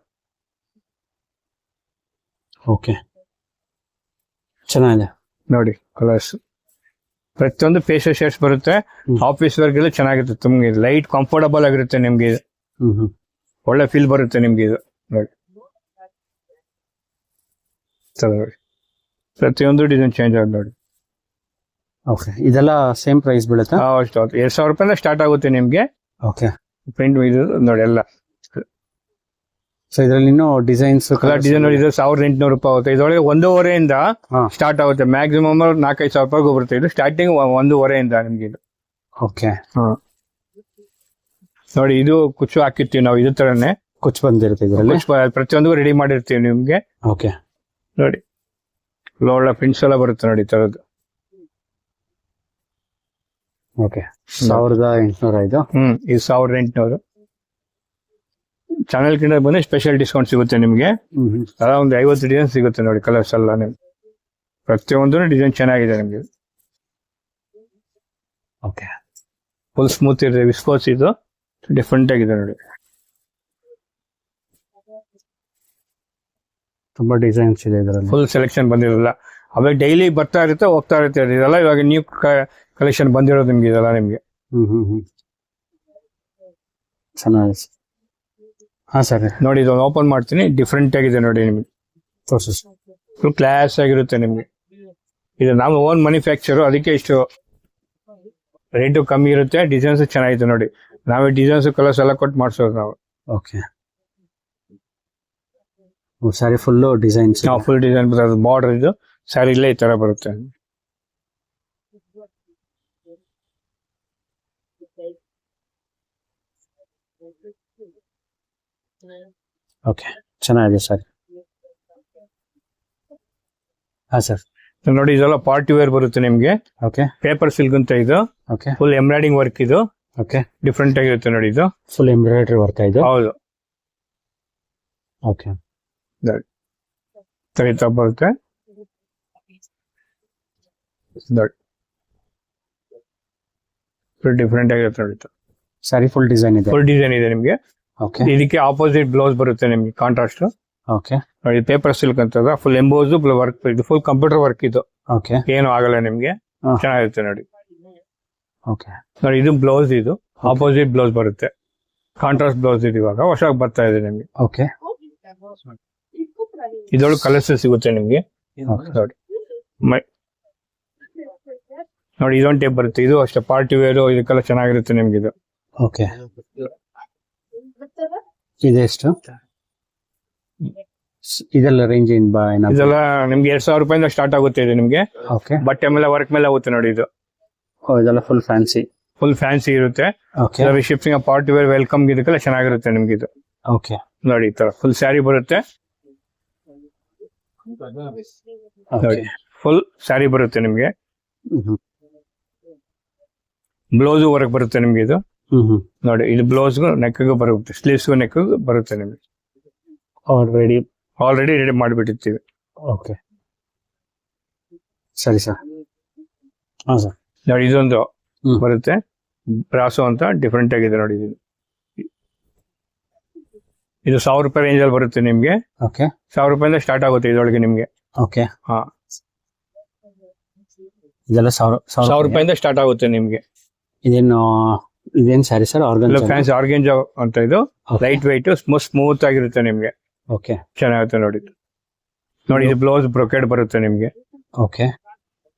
ಓಕೆ, ಚೆನ್ನಾಗಿದೆ ನೋಡಿ ಕಲರ್ಸ್. ಪ್ರತಿಯೊಂದು ಫೇಶಿಯಲ್ ಶೇಡ್ಸ್ ಬರುತ್ತೆ. ಆಫೀಸ್ ವರ್ಗೆಲ್ಲ ಚೆನ್ನಾಗಿರುತ್ತೆ, ತುಂಬಾ ಲೈಟ್ ಕಂಫರ್ಟಬಲ್ ಆಗಿರುತ್ತೆ ನಿಮ್ಗೆ ಇದು. ಒಳ್ಳೆ ಫೀಲ್ ಬರುತ್ತೆ ನಿಮ್ಗೆ ಇದು ನೋಡಿ. ಪ್ರತಿಯೊಂದು ಡಿಸೈನ್ ಚೇಂಜ್ ಆಗುತ್ತೆ ನೋಡಿ. ಓಕೆ, ಇದೆಲ್ಲ ಸೇಮ್ ಪ್ರೈಸ್ ಬೀಳುತ್ತಾ? ಅಷ್ಟು 2,000 ರೂಪಾಯಿಂದ ಸ್ಟಾರ್ಟ್ ಆಗುತ್ತೆ ನಿಮ್ಗೆ. ಓಕೆ. ಪ್ರಿಂಟ್ ಇದು ನೋಡಿ ಎಲ್ಲ. ಸೊ ಇದರಲ್ಲಿ ಇನ್ನೂ ಡಿಸೈನ್ಸ್, ಕಲರ್ ಡಿಸೈನ್ ನೋಡಿ. ಇದು 1,800 ರೂಪಾಯಿ ಆಗುತ್ತೆ. ಇದೊಳಗೆ 1.5 ಸ್ಟಾರ್ಟ್ ಆಗುತ್ತೆ. ಮ್ಯಾಕ್ಸಿಮಮ್ 4-5 ಸಾವಿರ ರೂಪಾಯಿಗೂ ಬರುತ್ತೆ ಇದು. ಸ್ಟಾರ್ಟಿಂಗ್ 1.5 ನಿಮ್ಗೆ ಇದು. ಓಕೆ. ನೋಡಿ ಇದು ಕುಚ್ಚು ಹಾಕಿರ್ತೀವಿ ನಾವು, ಇದೇ ತರನೇ ಕುಚ್ಚು ಬಂದಿರುತ್ತೆ ಇದರಲ್ಲಿ. ಪ್ರತಿಯೊಂದು ರೆಡಿ ಮಾಡಿರ್ತೀವಿ ನಿಮ್ಗೆ. ಓಕೆ. ನೋಡಿ ಒಳ್ಳೆ ಪ್ರಿಂಟ್ಸ್ ಎಲ್ಲ ಬರುತ್ತೆ ನೋಡಿ ಈ ತರದ್ದು. ಓಕೆ, 1,800 ಇದು. ಇದು 1,800. ಚಾನೆಲ್ ಕಿಂದ ಬಂದ್ರೆ ಸ್ಪೆಷಲ್ ಡಿಸ್ಕೌಂಟ್ ಸಿಗುತ್ತೆ ನಿಮ್ಗೆ. ಒಂದು 50 ಡಿಸೈನ್ ಸಿಗುತ್ತೆ ನೋಡಿ, ಕಲರ್ಸ್ ಎಲ್ಲ ನಿಮ್ಗೆ. ಪ್ರತಿಯೊಂದು ಡಿಸೈನ್ ಚೆನ್ನಾಗಿದೆ ನಿಮ್ಗೆ. ಓಕೆ, ಫುಲ್ ಸ್ಮೂತ್ ಇದೆ, ವಿಸ್ಕೋಸ್ ಇದು. ಡಿಫ್ರೆಂಟ್ ಆಗಿದೆ ನೋಡಿ. ತುಂಬಾ ಡಿಸೈನ್ಸ್ ಇದೆ ಇದರಲ್ಲಿ. ಫುಲ್ ಸೆಲೆಕ್ಷನ್ ಬಂದಿರಲ್ಲ, ಅವಾಗ ಡೈಲಿ ಬರ್ತಾ ಇರುತ್ತೆ, ಹೋಗ್ತಾ ಇರುತ್ತೆ. ಇದೆಲ್ಲ ಇವಾಗ ನ್ಯೂ ಕಲೆಕ್ಷನ್ ಬಂದಿರೋದು ನಿಮ್ಗೆ ಇದೆಲ್ಲ ನಿಮ್ಗೆ. ಚೆನ್ನಾಗಿದೆ. ಹಾ ಸರ್, ನೋಡಿ ಇದು ಓಪನ್ ಮಾಡ್ತೀನಿ. ಡಿಫ್ರೆಂಟ್ ಆಗಿದೆ ನೋಡಿ ನಿಮ್ಗೆ. ಫುಲ್ ಕ್ಲಾಸ್ ಆಗಿರುತ್ತೆ ನಿಮ್ಗೆ. ಇದು ನಾವು ಓನ್ ಮ್ಯಾನುಫ್ಯಾಕ್ಚರ್, ಅದಕ್ಕೆ ಇಷ್ಟು ರೇಟು ಕಮ್ಮಿ ಇರುತ್ತೆ. ಡಿಸೈನ್ಸ್ ಚೆನ್ನಾಗಿದೆ ನೋಡಿ. ನಾವೇ ಡಿಸೈನ್ಸ್ ಕಲರ್ಸ್ ಎಲ್ಲ ಕೊಟ್ಟು ಮಾಡಿಸೋದು ನಾವು. Okay. Sari full designs. Full design ಬರುತ್ತೆ. ಬಾರ್ಡರ್ ಇದು ಸ್ಯಾರಿ ಇಲ್ಲೇ ಈ ತರ ಬರುತ್ತೆ. ಓಕೆ, ಚೆನ್ನಾಗಿದೆ ಸರ್. ಹಾ ಸರ್, ನೋಡಿ ಇದೆಲ್ಲ ಪಾರ್ಟಿ ವೇರ್ ಬರುತ್ತೆ ನಿಮ್ಗೆ. ಓಕೆ. ಪೇಪರ್ ಸಿಲ್ಕ್ ಅಂತ ಇದು. ಓಕೆ. ಫುಲ್ ಎಂಬ್ರಾಯ್ಡಿಂಗ್ ವರ್ಕ್ ಇದು. ಓಕೆ. ಡಿಫ್ರೆಂಟ್ ಆಗಿರುತ್ತೆ ನೋಡಿ ಇದು. ಫುಲ್ ಎಂಬ್ರಾಯ್ಡರಿ ವರ್ಕ್ ಇದು. ಹೌದು. ಓಕೆ. ತೆಗಿತಾ ಬರುತ್ತೆ ನೋಡಿ. ಫುಲ್ ಡಿಫ್ರೆಂಟ್ ಆಗಿರುತ್ತೆ ನೋಡಿ. ಸ್ಯಾರಿ ಫುಲ್ ಡಿಸೈನ್ ಇದೆ. ಫುಲ್ ಡಿಸೈನ್ ಇದೆ ನಿಮ್ಗೆ. ಓಕೆ ಇದಕ್ಕೆ ಆಪೋಸಿಟ್ ಬ್ಲೌಸ್ ಬರುತ್ತೆ ನಿಮ್ಗೆ ಕಾಂಟ್ರಾಸ್ಟ್. ಓಕೆ ನೋಡಿ ಪೇಪರ್ ಸಿಲ್ಕ್ ಅಂತದ ಫುಲ್ ಎಂಬೋಸ್ ವರ್ಕ್, ಇದು ಫುಲ್ ಕಂಪ್ಯೂಟರ್ ವರ್ಕ್ ಇದು, ಓಕೆ ಏನು ಆಗಲ್ಲ ನಿಮ್ಗೆ. ಹಾ. ಚೆನ್ನಾಗಿರುತ್ತೆ ನೋಡಿ. ಓಕೆ ನೋಡಿ ಇದು ಬ್ಲೌಸ್, ಇದು ಆಪೋಸಿಟ್ ಬ್ಲೌಸ್ ಬರುತ್ತೆ. ಕಾಂಟ್ರಾಸ್ಟ್ ಬ್ಲೌಸ್ ಇದು ಇವಾಗ ಹೊಸದಾಗಿ ಬರ್ತಾ ಇದೆ ನಿಮ್ಗೆ. ಓಕೆ ಇದೊಳಗೆ ಕಲರ್ಸ್ ಸಿಗುತ್ತೆ ನಿಮ್ಗೆ. ನೋಡಿ ನೋಡಿ ಇದೊಂದು ಟೈಪ್ ಬರುತ್ತೆ. ಇದು ಅಷ್ಟೇ ಪಾರ್ಟಿ ವೇರ್, ಇದಕ್ಕೆಲ್ಲ ಚೆನ್ನಾಗಿರುತ್ತೆ ನಿಮ್ಗೆ ಇದು. ಓಕೆ ಇದೆಷ್ಟು? ಇದೆಲ್ಲ ರೇಂಜ್ ಇದೆಲ್ಲ ನಿಮ್ಗೆ 2,000 ರೂಪಾಯಿಂದ ಸ್ಟಾರ್ಟ್ ಆಗುತ್ತೆ ಇದು ನಿಮ್ಗೆ. ಓಕೆ ಬಟ್ಟೆ ಮೇಲೆ ವರ್ಕ್ ಮೇಲೆ ಆಗುತ್ತೆ ನೋಡಿ ಇದು. ಇದೆಲ್ಲ ಫುಲ್ ಫ್ಯಾನ್ಸಿ. ಫುಲ್ ಫ್ಯಾನ್ಸಿ ಇರುತ್ತೆ. Okay shifting party wear welcome ಇದಕ್ಕೆಲ್ಲ ಚೆನ್ನಾಗಿರುತ್ತೆ ನಿಮ್ಗೆ ಇದು. ಓಕೆ ನೋಡಿ ಈ ತರ ಫುಲ್ ಸ್ಯಾರಿ ಬರುತ್ತೆ. ನೋಡಿ ಫುಲ್ ಸ್ಯಾರಿ ಬರುತ್ತೆ ನಿಮ್ಗೆ. ಬ್ಲೌಸ್ ವರ್ಕ್ ಬರುತ್ತೆ ನಿಮ್ಗೆ ಇದು. ನೋಡಿ ಇದು ಬ್ಲೌಸ್ ನೆಕ್ಗೂ ಬರುತ್ತೆ, ಸ್ಲೀವ್ಸ್ ನೆಕ್ ಬರುತ್ತೆ ನಿಮ್ಗೆ. ಆಲ್ರೆಡಿ ರೆಡಿ ಮಾಡಿಬಿಟ್ಟಿರ್ತೀವಿ. ಓಕೆ ಸರಿ ಸರ್. ಹಾಂ ಸರ್. ನೋಡಿ ಇದೊಂದು ಬರುತ್ತೆ ಬ್ರಾಸೋ ಅಂತ, ಡಿಫ್ರೆಂಟ್ ಆಗಿದೆ ನೋಡಿ ಇದು. ಇದು 1,000 ರೂಪಾಯಿ ರೇಂಜ್ ಅಲ್ಲಿ ಬರುತ್ತೆ ನಿಮ್ಗೆ. ಓಕೆ 1,000 ರೂಪಾಯಿಂದ ಸ್ಟಾರ್ಟ್ ಆಗುತ್ತೆ ಇದೊಳಗೆ ನಿಮ್ಗೆ. ಓಕೆ ಹಾ ಇದೆಲ್ಲ 1,000 ರೂಪಾಯಿಂದ ಸ್ಟಾರ್ಟ್ ಆಗುತ್ತೆ ನಿಮ್ಗೆ. ಇದೇನು ಸ್ಯಾರಿ ಸರ್? ಫ್ಯಾನ್ಸಿ ಆರ್ಗೆಂಜಾ ಅಂತ ಇದು. ಲೈಟ್ ವೈಟ್ ಸ್ಮೂತ್ ಆಗಿರುತ್ತೆ ನಿಮ್ಗೆ. ಓಕೆ ಚೆನ್ನಾಗುತ್ತೆ ನೋಡಿ. ನೋಡಿ ಇದು ಬ್ಲೌಸ್ ಬ್ರೊಕೇಡ್ ಬರುತ್ತೆ ನಿಮ್ಗೆ. Okay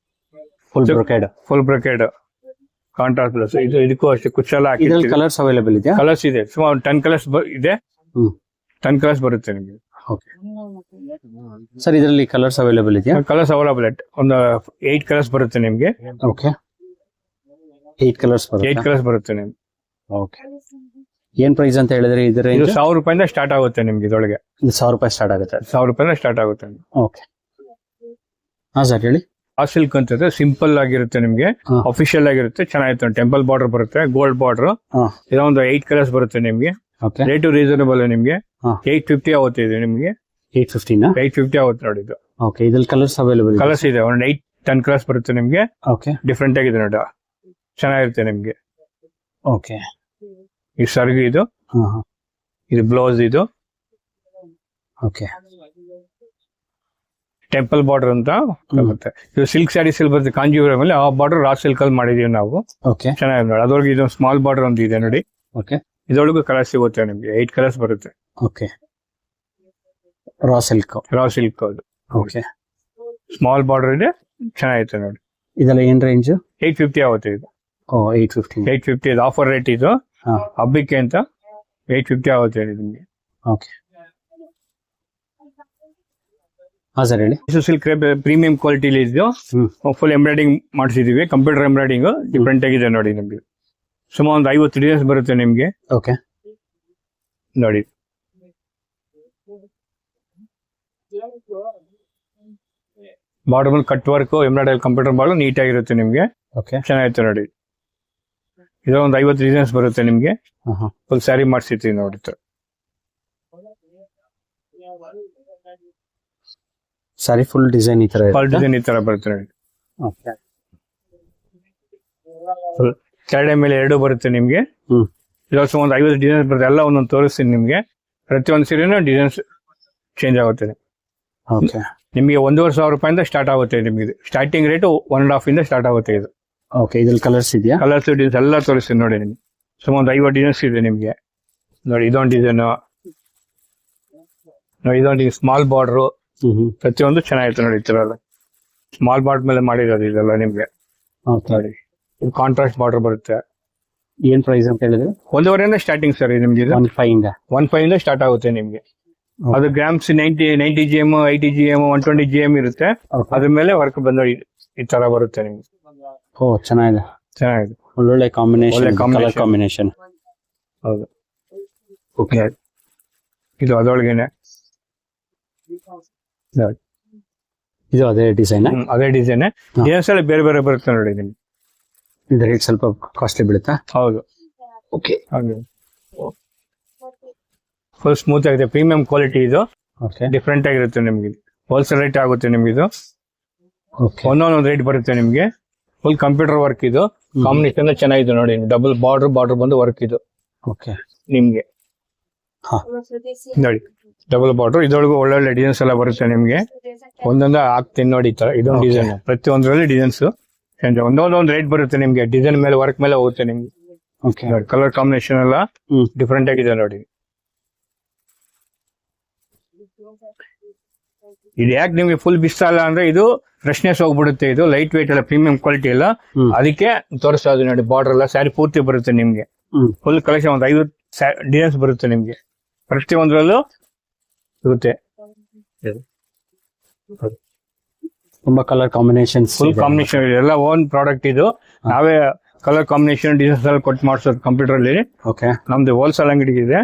full brocade. Full brocade contrast blouse. ಇದಕ್ಕೂ ಅಷ್ಟೇ ಕುಚ್ಚೆಲ್ಲ ಹಾಕಿ ಕಲರ್ಸ್ ಅವೈಲೇಬಲ್ ಇದೆಯಾ? ಕಲರ್ಸ್ ಇದೆ ಸುಮಾರು 10 ಕಲರ್ಸ್ ಇದೆ. 10 ಕಲರ್ಸ್ ಬರುತ್ತೆ ನಿಮ್ಗೆ. ಓಕೆ ಸರ್, ಇದರಲ್ಲಿ ಕಲರ್ಸ್ ಅವೈಲೇಬಲ್ ಇದೆಯಾ? ಕಲರ್ಸ್ ಅವೈಲೇಬಲ್ ಒಂದು 8 ಕಲರ್ಸ್ ಬರುತ್ತೆ ನಿಮ್ಗೆ. ಓಕೆ 8 ಕಲರ್ಸ್ ಬರುತ್ತೆ. 8 ಕಲರ್ಸ್ ಬರುತ್ತೆ ನಿಮ್ಗೆ. ಓಕೆ ಏನ್ ಪ್ರೈಸ್ ಅಂತ ಹೇಳಿದ್ರೆ ಇದರ? ಇದು 1,000 ರೂಪಾಯಿಂದ ಸ್ಟಾರ್ಟ್ ಆಗುತ್ತೆ ನಿಮ್ಗೆ ಇದೊಳಗೆ. 1,000 ರೂಪಾಯಿ ಸ್ಟಾರ್ಟ್ ಆಗುತ್ತೆ. 1,000 ರೂಪಾಯಿಂದ ಸ್ಟಾರ್ಟ್ ಆಗುತ್ತೆ. ಓಕೆ ಹಾ ಸರ್ ಹೇಳಿ. ಆ ಸಿಲ್ಕ್ ಅಂತಂದ್ರೆ ಸಿಂಪಲ್ ಆಗಿರುತ್ತೆ ನಿಮ್ಗೆ, ಅಫಿಷಿಯಲ್ ಆಗಿರುತ್ತೆ, ಚೆನ್ನಾಗಿರುತ್ತೆ. ಟೆಂಪಲ್ ಬಾರ್ಡರ್ ಬರುತ್ತೆ, ಗೋಲ್ಡ್ ಬಾರ್ಡರ್. ಇದೊಂದು 8 ಕಲರ್ಸ್ ಬರುತ್ತೆ ನಿಮ್ಗೆ. ರೇಟು ರೀಸನಬಲ್ ನಿಮ್ಗೆ. 850 ಆಗುತ್ತೆ ಇದು ನಿಮ್ಗೆ. 850 ಆಗುತ್ತೆ ನೋಡಿ ಇದು. ಓಕೆ ಇದ್ರಲ್ಲಿ ಕಲರ್ಸ್ ಅವೈಲೇಬಲ್? ಕಲರ್ಸ್ ಇದೆ ಒಂದು 8-10 ಕಲರ್ಸ್ ಬರುತ್ತೆ ನಿಮ್ಗೆ. ಓಕೆ ಡಿಫ್ರೆಂಟ್ ಆಗಿದೆ ನೋಡಿ, ಚೆನ್ನಾಗಿರುತ್ತೆ ನಿಮ್ಗೆ. ಓಕೆ ಈ ಸರ್ಗು ಇದು, ಇದು ಬ್ಲೌಸ್ ಇದು. ಓಕೆ ಟೆಂಪಲ್ ಬಾರ್ಡರ್ ಅಂತ ಬರುತ್ತೆ. ಇದು ಸಿಲ್ಕ್ ಸ್ಯಾರೀಸ್ ಅಲ್ಲಿ ಬರುತ್ತೆ ಕಾಂಜೀವರಂ ಅಲ್ಲಿ. ಆ ಬಾರ್ಡರ್ ರಾ ಸಿಲ್ಕ್ ಅಲ್ಲಿ ಮಾಡಿದೀವಿ ನಾವು. ಓಕೆ ಚೆನ್ನಾಗಿದೆ ನೋಡಿ. ಅದರೊಳಗೆ ಇದು ಸ್ಮಾಲ್ ಬಾರ್ಡರ್ ಒಂದು ಇದೆ ನೋಡಿ. ಓಕೆ ಇದರೊಳಗೂ ಕಲರ್ ಸಿಗುತ್ತೆ ನಿಮ್ಗೆ. 8 ಕಲರ್ಸ್ ಬರುತ್ತೆ. Okay raw silk. ಅದು ಓಕೆ ಸ್ಮಾಲ್ ಬಾರ್ಡರ್ ಇದೆ, ಚೆನ್ನಾಗಿರುತ್ತೆ ನೋಡಿ. ಇದೆಲ್ಲ ಏನ್ ರೇಂಜ್? 850 ಆಗುತ್ತೆ ಇದು. 850 ಇದು ಆಫರ್ ರೇಟ್ ಇದು ಹಬ್ಬಕ್ಕೆ ಅಂತ. 850 ಆಗುತ್ತೆ ನಿಮ್ಗೆ. ಓಕೆ ಹಾ ಸರ್ ಹೇಳಿ. ಸಿಲ್ಕ್ ಪ್ರೀಮಿಯಂ ಕ್ವಾಲಿಟಿ ಇದು. ಫುಲ್ ಎಂಬ್ರಾಯ್ಡಿಂಗ್ ಮಾಡಿಸಿದೀವಿ, ಕಂಪ್ಯೂಟರ್ ಎಂಬ್ರಾಯ್ಡಿಂಗ್ ಡಿಫ್ರೆಂಟ್ ಆಗಿದೆ ನೋಡಿ ನಿಮ್ಗೆ. ಸುಮಾರು ಒಂದು 50 ಡಿಸೈನ್ಸ್ ಬರುತ್ತೆ ನಿಮ್ಗೆ. ಓಕೆ ನೋಡಿ ಬಾರ್ಡರ್ ಮೇಲೆ cut work embroidery computer border neat ಆಗಿರುತ್ತೆ ನಿಮ್ಗೆ. ಓಕೆ ಚೆನ್ನಾಗಿರುತ್ತೆ ನೋಡಿ. ಇದು ಒಂದು 50 ಡಿಸೈನ್ಸ್ ಬರುತ್ತೆ ನಿಮ್ಗೆ. ಫುಲ್ ಸ್ಯಾರಿ ಮಾಡಿಸಿರ್ತೀವಿ ನೋಡಿ. ಸ್ಯಾರಿ ಫುಲ್ ಡಿಸೈನ್ ಈ ತರ ಬರುತ್ತೆ ನೋಡಿ. ಕೆಳಗಡೆ ಮೇಲೆ 2 ಬರುತ್ತೆ ನಿಮ್ಗೆ. ಇದೊಂದು ಒಂದು 50 ಡಿಸೈನ್ಸ್ ಬರುತ್ತೆ. ಎಲ್ಲ ಒಂದೊಂದು ತೋರಿಸ್ತೀನಿ ನಿಮ್ಗೆ. ಪ್ರತಿಯೊಂದು ಸೀರೆನೂ ಡಿಸೈನ್ಸ್ ಚೇಂಜ್ ಆಗುತ್ತೆ ನಿಮ್ಗೆ. 1,500 ರೂಪಾಯಿಂದ ಸ್ಟಾರ್ಟ್ ಆಗುತ್ತೆ ನಿಮ್ಗೆ. ಸ್ಟಾರ್ಟಿಂಗ್ ರೇಟ್ 1.5 ಇಂದ ಸ್ಟಾರ್ಟ್ ಆಗುತ್ತೆ ಇದು. ಓಕೆ ಇದ್ರಲ್ಲಿ ಕಲರ್ಸ್ ಇದೆಯಾ? ಕಲರ್ಸ್ ಡಿಸೈನ್ಸ್ ಎಲ್ಲ ತೋರಿಸ್ತೀನಿ ನೋಡಿ ನಿಮ್ಗೆ. ಸುಮಾರು ಒಂದು 50 ಡಿಸೈನ್ಸ್ ಇದೆ ನಿಮ್ಗೆ. ನೋಡಿ ಇದೊಂದು ಡಿಸೈನ್ ನೋಡಿ, ಇದೊಂದು ಸ್ಮಾಲ್ ಬಾರ್ಡರ್. ಪ್ರತಿಯೊಂದು ಚೆನ್ನಾಗಿರುತ್ತೆ ನೋಡಿ. ಈ ತರ ಸ್ಮಾಲ್ ಬಾರ್ಡರ್ ಮೇಲೆ ಮಾಡಿರೋದು ಇದೆಲ್ಲ ನಿಮ್ಗೆ. ನೋಡಿ ಇದು ಕಾಂಟ್ರಾಸ್ಟ್ ಬಾರ್ಡರ್ ಬರುತ್ತೆ. ಏನ್ ಪ್ರೈಸ್ ಅಂತ ಹೇಳಿದ್ರೆ? 1.5 ಸ್ಟಾರ್ಟಿಂಗ್ ಸರ್ ನಿಮ್ಗೆ. 1.5 ಇಂದ ಸ್ಟಾರ್ಟ್ ಆಗುತ್ತೆ ನಿಮ್ಗೆ. ಅದು ಗ್ರಾಮ್ಸ್ 90 GM, 80 GM, 120 GM ಇರುತ್ತೆ. ಅದ್ರ ಮೇಲೆ ವರ್ಕ್ ಬಂದ ಈ ತರ ಬರುತ್ತೆ ನಿಮ್ಗೆ. ಚೆನ್ನಾಗಿದೆ. ಒಳ್ಳೊಳ್ಳೆ ಕಾಂಬಿನೇಷನ್. ಹೌದು. ಓಕೆ ಇದು ಅದರೊಳಗೇನೆ ಇದು ಅದೇ ಡಿಸೈನ್. ಡಿಸೈನ್ಸ್ ಎಲ್ಲ ಬೇರೆ ಬೇರೆ ಬರುತ್ತೆ ನೋಡಿ ನಿಮ್ಗೆ. ಇದು ರೇಟ್ ಸ್ವಲ್ಪ ಕಾಸ್ಟ್ಲಿ ಬೀಳುತ್ತಾ? ಹೌದು. ಓಕೆ ಫುಲ್ ಸ್ಮೂತ್ ಆಗಿದೆ, ಪ್ರೀಮಿಯಂ ಕ್ವಾಲಿಟಿ ಇದು. ಓಕೆ ಡಿಫ್ರೆಂಟ್ ಆಗಿರುತ್ತೆ ನಿಮ್ಗೆ. ಹೋಲ್ಸೇಲ್ ರೇಟ್ ಆಗುತ್ತೆ ನಿಮ್ಗೆ ಇದು. ಒಂದೊಂದು ರೇಟ್ ಬರುತ್ತೆ ನಿಮ್ಗೆ. ಫುಲ್ ಕಂಪ್ಯೂಟರ್ ವರ್ಕ್ ಇದು. ಕಾಂಬಿನೇಷನ್ ಚೆನ್ನಾಗಿದೆ ನೋಡಿ, ಡಬಲ್ ಬಾರ್ಡರ್ ಬಂದು ವರ್ಕ್ ಇದು ಓಕೆ. ನಿಮ್ಗೆ ನೋಡಿ, ಡಬಲ್ ಬಾರ್ಡರ್ ಇದ್ರೊಳಗೂ ಒಳ್ಳೊಳ್ಳೆ ಡಿಸೈನ್ಸ್ ಎಲ್ಲ ಬರುತ್ತೆ ನಿಮ್ಗೆ. ಒಂದೊಂದು ಹಾಕ್ತೀನಿ ನೋಡಿ, ಈ ತರ ಇದೊಂದು ಡಿಸೈನ್, ಪ್ರತಿಯೊಂದರಲ್ಲಿ ಡಿಸೈನ್ಸ್ ಒಂದೊಂದು ರೇಟ್ ಬರುತ್ತೆ ನಿಮ್ಗೆ. ಡಿಸೈನ್ ಮೇಲೆ ವರ್ಕ್ ಮೇಲೆ ಹೋಗುತ್ತೆ ನಿಮ್ಗೆ. ನೋಡಿ ಕಲರ್ ಕಾಂಬಿನೇಷನ್ ಎಲ್ಲ ಡಿಫ್ರೆಂಟ್ ಆಗಿದೆ ನೋಡಿ. ಇದು ಯಾಕೆ ನಿಮ್ಗೆ ಫುಲ್ ಬಿಸ್ತಲ್ಲ ಅಂದ್ರೆ ಇದು ಫ್ರೆಶ್ನೆಸ್ ಹೋಗ್ಬಿಡುತ್ತೆ. ಇದು ಲೈಟ್ ವೇಟ್ ಎಲ್ಲ ಪ್ರೀಮಿಯಂ ಕ್ವಾಲಿಟಿ ಎಲ್ಲ, ಅದಕ್ಕೆ ತೋರಿಸ್ತಾ ಇದೆ ನೋಡಿ. ಬಾರ್ಡರ್ ಎಲ್ಲ ಸ್ಯಾರಿ ಪೂರ್ತಿ ಬರುತ್ತೆ ನಿಮ್ಗೆ. ಫುಲ್ ಕಲೆಕ್ಷನ್ ಒಂದು 5 ಡಿಸೈನ್ಸ್ ಬರುತ್ತೆ ನಿಮ್ಗೆ, ಪ್ರತಿಯೊಂದರಲ್ಲೂ ಇರುತ್ತೆ. ತುಂಬಾ ಕಲರ್ ಕಾಂಬಿನೇಷನ್, ಫುಲ್ ಕಾಂಬಿನೇಷನ್ ಇದೆ, ಎಲ್ಲ ಓನ್ ಪ್ರಾಡಕ್ಟ್ ಇದು. ನಾವೇ ಕಲರ್ ಕಾಂಬಿನೇಷನ್ ಡಿಸೈನ್ಸ್ ಎಲ್ಲ ಕೊಟ್ಟು ಮಾಡಿಸೋದು ಕಂಪ್ಯೂಟರ್ ಅಲ್ಲಿ. ಓಕೆ. ನಮ್ದು ಹೋಲ್ಸೇಲ್ ಅಂಗಡಿ ಇದೆ.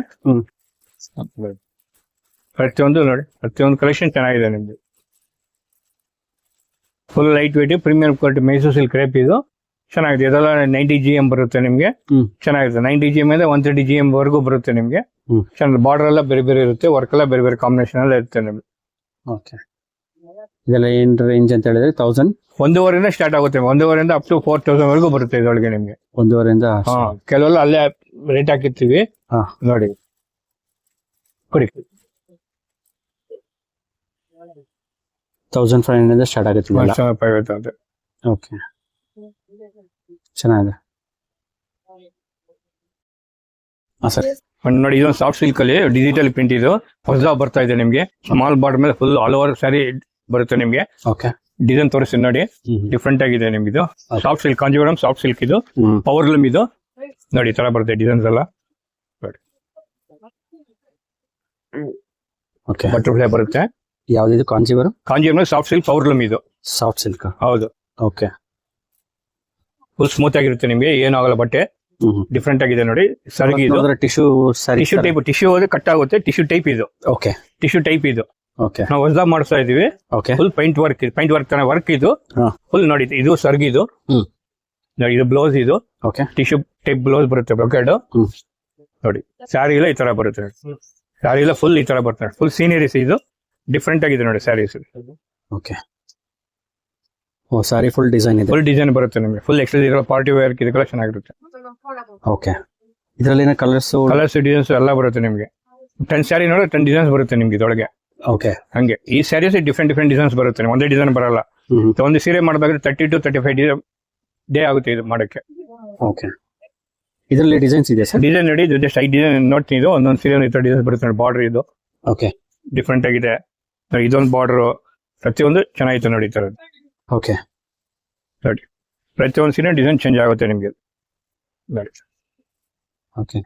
ಪ್ರತಿಯೊಂದು ನೋಡಿ, ಪ್ರತಿಯೊಂದು ಕಲೆಕ್ಷನ್ ಚೆನ್ನಾಗಿದೆ ನಿಮ್ದು. Full light wait premium quality Mysuru silk crepe ಇದು ಚೆನ್ನಾಗಿದೆ. ಇದೆಲ್ಲ 90 GM ಬರುತ್ತೆ ನಿಮ್ಗೆ. ಚೆನ್ನಾಗಿದೆ. 90 GM ಇಂದ 130 GM ವರೆಗೂ ಬರುತ್ತೆ ನಿಮ್ಗೆ. ಚೆನ್ನಾಗಿ ಬಾರ್ಡರ್ ಎಲ್ಲ ಬೇರೆ ಬೇರೆ ಇರುತ್ತೆ, ವರ್ಕ್ ಎಲ್ಲ ಬೇರೆ ಬೇರೆ ಕಾಂಬಿನೇಷನ್ ಎಲ್ಲ ಇರುತ್ತೆ ನಿಮ್ಗೆ. ಓಕೆ. ಇದೆಲ್ಲ ಏನ್ ರೇಂಜ್ ಅಂತ ಹೇಳಿದ್ರೆ 1000, 1,500 ಸ್ಟಾರ್ಟ್ ಆಗುತ್ತೆ. 1,500 ಅಪ್ ಟು 4,000 ವರೆಗೂ ಬರುತ್ತೆ ಇದೊಳಗೆ ನಿಮ್ಗೆ. 1,500. ಕೆಲವೆಲ್ಲ ಅಲ್ಲೇ ರೇಟ್ ಹಾಕಿರ್ತೀವಿ ನೋಡಿ, ಕೊಡಿ. 1500 ಸ್ಟಾರ್ಟ್ ಆಗುತ್ತೆ. 1,500. ಓಕೆ, ಚೆನ್ನಾಗಿದೆ. ಸರ್ ನೋಡಿ, ಇದೊಂದು ಸಾಫ್ಟ್ ಸಿಲ್ಕ್ ಅಲ್ಲಿ ಡಿಜಿಟಲ್ ಪ್ರಿಂಟ್ ಇದು ಹೊಸ ಬರ್ತಾ ಇದೆ ನಿಮ್ಗೆ. ಸ್ಮಾಲ್ ಬಾರ್ಡರ್ ಮೇಲೆ ಫುಲ್ ಆಲ್ ಓವರ್ ಸ್ಯಾರಿ ಬರುತ್ತೆ ನಿಮ್ಗೆ. ಓಕೆ. ಡಿಸೈನ್ ತೋರಿಸ್ತೀನಿ ನೋಡಿ, ಡಿಫ್ರೆಂಟ್ ಆಗಿದೆ ನಿಮ್ಗೆ. ಇದು soft silk, Kanjeevaram soft silk ಇದು. ಪವರ್ಲೂಮ್ ಇದು ನೋಡಿ, ಈ ತರ ಬರುತ್ತೆ ಡಿಸೈನ್ಸ್ ಎಲ್ಲ. ಓಕೆ. ಬಟರ್ಫ್ಲೈ ಬರುತ್ತೆ. ಯಾವ್ದಿದು? ಕಾಂಜೀವರಂ ಸಾಫ್ಟ್ ಸಿಲ್ಕ್ ಪವರ್ಲೂಮ್ ಇದು. ಸಾಫ್ಟ್ ಸಿಲ್ಕ್, ಹೌದು. ಓಕೆ. ಫುಲ್ ಸ್ಮೂತ್ ಆಗಿರುತ್ತೆ ನಿಮ್ಗೆ, ಏನೂ ಆಗಲ್ಲ. ಬಟ್ಟೆ ಡಿಫ್ರೆಂಟ್ ಆಗಿದೆ ನೋಡಿ. ಸರಿಗೆ ಇದು ಟಿಶ್ಯೂ ಟೈಪ್, ಟಿಶ್ಯೂ ಹೋದ್ರೆ ಕಟ್ ಆಗುತ್ತೆ. ಟಿಶ್ಯೂ ಟೈಪ್ ಇದು. ಓಕೆ. ಟಿಶ್ಯೂ ಟೈಪ್ ಇದು. ಓಕೆ. ನಾವು ಹೊಸದಾಗಿ ಮಾಡಿಸ್ತಾ ಇದೀವಿ. ಓಕೆ. ಫುಲ್ ಪೈಂಟ್ ವರ್ಕ್ ತರ ವರ್ಕ್ ಇದು. ಫುಲ್ ನೋಡಿ, ಇದು ಸರ್ಗಿ ಇದು ನೋಡಿ. ಇದು ಬ್ಲೌಸ್ ಇದು. ಓಕೆ. ಟಿಶ್ಯೂ ಟೈಪ್ ಬ್ಲೌಸ್ ಬರುತ್ತೆ, ಬ್ರೊಕೆಡ್ ನೋಡಿ. ಸ್ಯಾರಿ ಎಲ್ಲ ಈ ತರ ಬರುತ್ತೆ. ಸ್ಯಾರಿ ಎಲ್ಲ ಫುಲ್ ಈ ತರ ಬರುತ್ತೆ. ಫುಲ್ ಸೀನರೀಸ್ ಇದು ಡಿಫ್ರೆಂಟ್ ಆಗಿದೆ ನೋಡಿ ಸ್ಯಾರೀಸ್. ಓಕೆ. ಓ, ಸಾರಿ ಫುಲ್ ಡಿಸೈನ್ ಇದೆ. ಫುಲ್ ಡಿಸೈನ್ ಬರುತ್ತೆ ನಿಮಗೆ. ಫುಲ್ ಎಕ್ಸ್ಕ್ಲೂಸಿವ್ ಪಾರ್ಟಿ ವೇರ್ ಇದೆಲ್ಲ ಚೆನ್ನಾಗಿರುತ್ತೆ. ಓಕೆ. ಇದರಲ್ಲಿ ಏನೋ ಕಲರ್ಸ್ ಡಿಸೈನ್ಸ್ ಎಲ್ಲ ಬರುತ್ತೆ ನಿಮಗೆ. 10 ಸ್ಯಾರಿ ನೋಡಿ 10 ಡಿಸೈನ್ಸ್ ಬರುತ್ತೆ ನಿಮ್ಗೆ ಇದೊಳಗೆ. ಓಕೆ. ಹಂಗೆ ಈ ಸ್ಯಾರೀಸ್ ಡಿಫ್ರೆಂಟ್ ಡಿಸೈನ್ಸ್ ಬರುತ್ತೆ. ಒಂದೇ ಡಿಸೈನ್ ಬರಲ್ಲ. ಒಂದು ಸೀರೆ ಮಾಡಬೇಕಾದ್ರೆ 30 to 35 ಡೇ ಆಗುತ್ತೆ ಇದು ಮಾಡಕ್ಕೆ. ಓಕೆ. ಇದರಲ್ಲಿ ಡಿಸೈನ್ಸ್ ಇದೆ ಸರ್? ಡಿಸೈನ್ ನೋಡಿ, ಇದು ಜಸ್ಟ್ 5 ಡಿಸೈನ್ ನೋಡ್ತೀನಿ. ಇದು ಒಂದೊಂದು ಸೀರೆ ಈ ತರ ಡಿಸೈನ್ ಬರುತ್ತೆ ನೋಡಿ. ಬಾರ್ಡರ್ ಇದು ಓಕೆ, ಡಿಫ್ರೆಂಟ್ ಆಗಿದೆ. ಇದೊಂದು ಬಾರ್ಡರ್, ಪ್ರತಿಯೊಂದು ಚೆನ್ನಾಗಿತ್ತು ನೋಡಿ ಈ ತರ. ಓಕೆ. ನೋಡಿ, ಪ್ರತಿಯೊಂದು ಸೀರೆ ಡಿಸೈನ್ ಚೇಂಜ್ ಆಗುತ್ತೆ ನಿಮ್ಗೆ ನೋಡಿ. ಓಕೆ.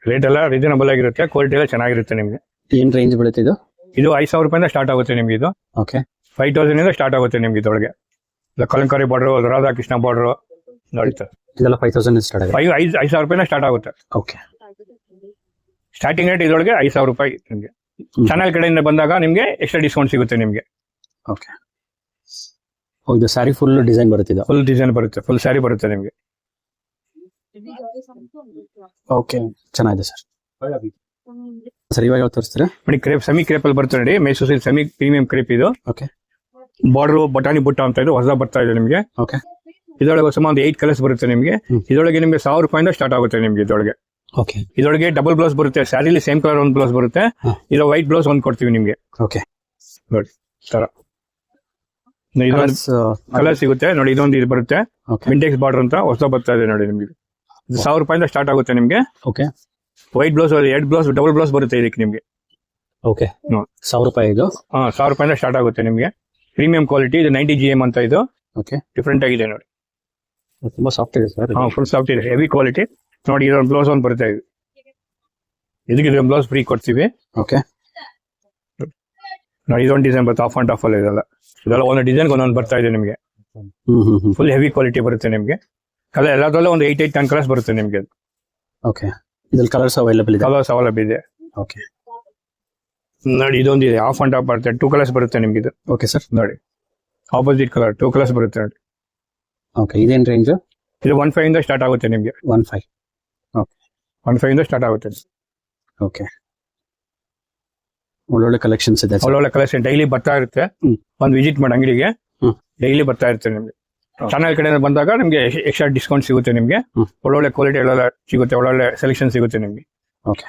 ರೇಟ್ ಎಲ್ಲ ರೀಸನಬಲ್ ಆಗಿರುತ್ತೆ, ಕ್ವಾಲಿಟಿ ಎಲ್ಲ ಚೆನ್ನಾಗಿರುತ್ತೆ ನಿಮ್ಗೆ. ಏನ್ ರೇಂಜ್ ಬೀಳುತ್ತೆ ಇದು? ಇದು 5,000 ರೂಪಾಯಿಂದ ಸ್ಟಾರ್ಟ್ ಆಗುತ್ತೆ ನಿಮ್ಗೆ. ಇದು ಓಕೆ. 5,000 ಇಂದ ಸ್ಟಾರ್ಟ್ ಆಗುತ್ತೆ ನಿಮ್ಗೆ ಇದೊಳಗೆ. ಕಲಂಕಾರಿ ಬಾರ್ಡರ್, ರಾಧಾಕೃಷ್ಣ ಬಾರ್ಡರ್ ನೋಡಿ. ಇದೆಲ್ಲ 5,000 ಸ್ಟಾರ್ಟ್ ಆಗುತ್ತೆ. 5,000 ರೂಪಾಯಿಂದ ಸ್ಟಾರ್ಟ್ ಆಗುತ್ತೆ. ಓಕೆ. ಸ್ಟಾರ್ಟಿಂಗ್ ರೇಟ್ ಇದೊಳಗೆ 5,000 ರೂಪಾಯಿ ನಿಮ್ಗೆ. ಚಾನಲ್ ಕಡೆಯಿಂದ ಬಂದಾಗ ನಿಮ್ಗೆ ಎಕ್ಸ್ಟ್ರಾ ಡಿಸ್ಕೌಂಟ್ ಸಿಗುತ್ತೆ ನಿಮ್ಗೆ. ಓಕೆ. ಇದು ಸ್ಯಾರಿ ಫುಲ್ ಡಿಸೈನ್ ಬರುತ್ತೆ. ಇದು ಫುಲ್ ಡಿಸೈನ್ ಬರುತ್ತೆ, ಫುಲ್ ಸ್ಯಾರಿ ಬರುತ್ತೆ ನಿಮ್ಗೆ. ಓಕೆ, ಚೆನ್ನಾಗಿದೆ ಸರ್. ಸರ್, ಇವಾಗ ಯಾವ್ದು ತೋರಿಸ್ತೀರಾ? ನೋಡಿ, ಕ್ರೇಪ್, ಸೆಮಿ ಕ್ರೇಪ್ ಅಲ್ಲಿ ಬರುತ್ತೆ ನೋಡಿ. Mysuru silk semi premium crepe ಇದು. ಓಕೆ. ಬಾರ್ಡರ್ ಬಟಾಣಿ ಬುಟ್ಟ ಅಂತ ಇದು ಹೊಸ ಬರ್ತಾ ಇದೆ ನಿಮ್ಗೆ. ಓಕೆ. ಇದರೊಳಗೆ ಸುಮಾರು ಒಂದು 8 ಕಲರ್ಸ್ ಬರುತ್ತೆ ನಿಮ್ಗೆ. ಇದರೊಳಗೆ ನಿಮ್ಗೆ 1,000 ರೂಪಾಯಿಂದ ಸ್ಟಾರ್ಟ್ ಆಗುತ್ತೆ ನಿಮ್ಗೆ ಇದರೊಳಗೆ. ಓಕೆ. ಇದರೊಳಗೆ ಡಬಲ್ ಬ್ಲೌಸ್ ಬರುತ್ತೆ. ಸ್ಯಾರಿಲಿ ಸೇಮ್ ಕಲರ್ ಒಂದು ಬ್ಲೌಸ್ ಬರುತ್ತೆ. ಇದು ವೈಟ್ ಬ್ಲೌಸ್ ಒಂದು ಕೊಡ್ತೀವಿ ನಿಮ್ಗೆ. ಓಕೆ. ನೋಡಿ ತರ ಇದೊಂದು ಕಲರ್ ಸಿಗುತ್ತೆ ನೋಡಿ. ಇದೊಂದು ಇದು ಬರುತ್ತೆ, ವಿಂಟೇಜ್ ಬಾರ್ಡರ್ ಅಂತ ಹೊಸ ಬರ್ತಾ ಇದೆ ನೋಡಿ ನಿಮ್ಗೆ. 1,000 ರೂಪಾಯಿಂದ ಸ್ಟಾರ್ಟ್ ಆಗುತ್ತೆ ನಿಮ್ಗೆ. Okay. White blouse, 2 blouse, double blouse ಬರುತ್ತೆ ಇದಕ್ಕೆ ನಿಮ್ಗೆ. ಓಕೆ. 1,000 ರೂಪಾಯಿ ಇದು. 1,000 ರೂಪಾಯಿಂದ ಸ್ಟಾರ್ಟ್ ಆಗುತ್ತೆ ನಿಮ್ಗೆ. ಪ್ರೀಮಿಯಂ ಕ್ವಾಲಿಟಿ ಇದು 90 GM ಅಂತ ಇದು. ಓಕೆ. ಡಿಫ್ರೆಂಟ್ ಆಗಿದೆ ನೋಡಿ. ತುಂಬಾ ಸಾಫ್ಟ್ ಇದೆ ಸರ್. ಫುಲ್ ಸಾಫ್ಟ್ ಇದೆ, ಹೆವಿ ಕ್ವಾಲಿಟಿ ನೋಡಿ. ಇದೊಂದು ಬ್ಲೌಸ್ ಒಂದು ಬರುತ್ತೆ. ಇದಕ್ಕೆ ಇದೊಂದು ಬ್ಲೌಸ್ ಫ್ರೀ ಕೊಡ್ತೀವಿ. ಓಕೆ. ನೋಡಿ, ಇದೊಂದು ಡಿಸೈನ್ ಬರುತ್ತೆ, ಆಫ್ ಅಂಡ್ ಆಫ್ ಅಲ್ಲಿ ಇದೆಲ್ಲ ಒಂದು ಡಿಸೈನ್ ಒಂದೊಂದು ಬರ್ತಾ ಇದೆ ನಿಮ್ಗೆ. ಫುಲ್ ಹೆವಿ ಕ್ವಾಲಿಟಿ ಬರುತ್ತೆ ನಿಮ್ಗೆ. ಕಲರ್ ಎಲ್ಲದರಲ್ಲೂ ಒಂದು 8 10 ಕಲರ್ಸ್ ಬರುತ್ತೆ ನಿಮ್ಗೆ. ಓಕೆ. ಇದ್ರಲ್ಲಿ ಕಲರ್ಸ್ ಅವೈಲೇಬಲ್ ಇದೆ. ಕಲರ್ಸ್ ಅವೈಲೇಬಲ್ ಇದೆ. ಓಕೆ. ನೋಡಿ, ಇದೊಂದು ಇದೆ, ಆಫ್ ಅಂಡ್ ಆಫ್ ಬರುತ್ತೆ. 2 ಕಲರ್ಸ್ ಬರುತ್ತೆ ನಿಮ್ಗೆ ಇದು. Okay sir. ನೋಡಿ, ಆಪೋಸಿಟ್ ಕಲರ್ 2 ಕಲರ್ಸ್ ಬರುತ್ತೆ ನೋಡಿ. ಓಕೆ. ಇದೇನ್ ರೇಂಜ್? ಇದು 1,500 ಇಂದ ಸ್ಟಾರ್ಟ್ ಆಗುತ್ತೆ ನಿಮ್ಗೆ. 1,500. ಓಕೆ. 1,500 ಇಂದ ಸ್ಟಾರ್ಟ್ ಆಗುತ್ತೆ. ಓಕೆ. ಒಳ್ಳೊಳ್ಳೆ ಕಲೆಕ್ಷನ್ಸ್ ಇದೆ. ಒಳ್ಳೊಳ್ಳೆ ಕಲೆಕ್ಷನ್ ಡೈಲಿ ಬರ್ತಾ ಇರುತ್ತೆ. ಒಂದು ವಿಸಿಟ್ ಮಾಡಿ ಅಂಗಡಿಗೆ. ಡೈಲಿ ಬರ್ತಾ ಇರ್ತೀವಿ ನಿಮ್ಗೆ. ಚಾನಲ್ ಕಡೆಯಿಂದ ಬಂದಾಗ ನಿಮ್ಗೆ ಎಕ್ಸ್ಟ್ರಾ ಡಿಸ್ಕೌಂಟ್ ಸಿಗುತ್ತೆ ನಿಮ್ಗೆ. ಒಳ್ಳೊಳ್ಳೆ ಕ್ವಾಲಿಟಿ ಎಲ್ಲ ಸಿಗುತ್ತೆ, ಒಳ್ಳೊಳ್ಳೆ ಸೆಲೆಕ್ಷನ್ ಸಿಗುತ್ತೆ ನಿಮ್ಗೆ. ಓಕೆ,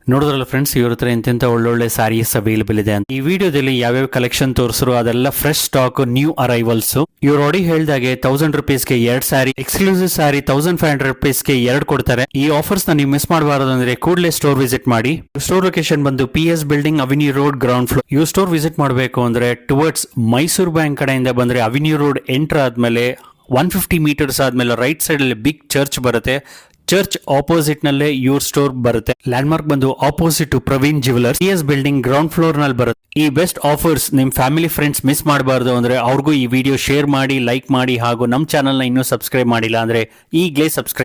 ನೋಡಿದ್ರಲ್ಲ ಫ್ರೆಂಡ್ಸ್, ಇವ್ರ ಹತ್ರ ಎಂತೆಂಥ ಒಳ್ಳೊಳ್ಳೆ ಸ್ಯಾರೀಸ್ ಅವೈಲೇಬಲ್ ಇದೆ ಅಂತ. ಈ ವಿಡಿಯೋದಲ್ಲಿ ಯಾವ್ಯಾವ ಕಲೆಕ್ಷನ್ ತೋರಿಸಿದ್ರು ಅದೆಲ್ಲ ಫ್ರೆಶ್ ಸ್ಟಾಕ್, ನ್ಯೂ ಅರೈವಲ್ಸ್. ಇವ್ರು ಆಲ್ರೆಡಿ ಹೇಳ್ದಾಗೆ 1000 rupeesಗೆ 2 ಸ್ಯಾರಿ, ಎಕ್ಸ್ಕ್ಲೂಸಿವ್ ಸ್ಯಾರಿ 1500 rupeesಗೆ 2 ಕೊಡ್ತಾರೆ. ಈ ಆಫರ್ಸ್ ನ ನೀವು ಮಿಸ್ ಮಾಡಬಾರದು ಅಂದ್ರೆ ಕೂಡಲೇ ಸ್ಟೋರ್ ವಿಸಿಟ್ ಮಾಡಿ. ಸ್ಟೋರ್ ಲೊಕೇಶನ್ ಬಂದು PS building, avenue road, ground floor. ಇವ್ ಸ್ಟೋರ್ ವಿಸಿಟ್ ಮಾಡಬೇಕು ಅಂದ್ರೆ ಟುವರ್ಡ್ಸ್ ಮೈಸೂರು ಬ್ಯಾಂಕ್ ಕಡೆಯಿಂದ ಬಂದ್ರೆ ಅವಿನ್ಯೂ ರೋಡ್ ಎಂಟರ್ ಆದ್ಮೇಲೆ 150 meters ಆದ್ಮೇಲೆ ರೈಟ್ ಸೈಡ್ ಅಲ್ಲಿ ಬಿಗ್ ಚರ್ಚ್ ಬರುತ್ತೆ. ಚರ್ಚ್ ಆಪೋಸಿಟ್ ನಲ್ಲೇ ಇವ್ರ ಸ್ಟೋರ್ ಬರುತ್ತೆ. ಲ್ಯಾಂಡ್ ಮಾರ್ಕ್ ಬಂದು opposite to Praveen jewellers, PS building ground floor ನಲ್ಲಿ ಬರುತ್ತೆ. ಈ ಬೆಸ್ಟ್ ಆಫರ್ಸ್ ನಿಮ್ ಫ್ಯಾಮಿಲಿ ಫ್ರೆಂಡ್ಸ್ ಮಿಸ್ ಮಾಡಬಾರ್ದು ಅಂದ್ರೆ ಅವ್ರಿಗೂ ಈ ವಿಡಿಯೋ ಶೇರ್ ಮಾಡಿ, ಲೈಕ್ ಮಾಡಿ, ಹಾಗೂ ನಮ್ ಚಾನಲ್ ನ ಇನ್ನೂ ಸಬ್ಸ್ಕ್ರೈಬ್ ಮಾಡಿಲ್ಲ ಅಂದ್ರೆ ಈಗಲೇ ಸಬ್ಸ್ಕ್ರೈಬ್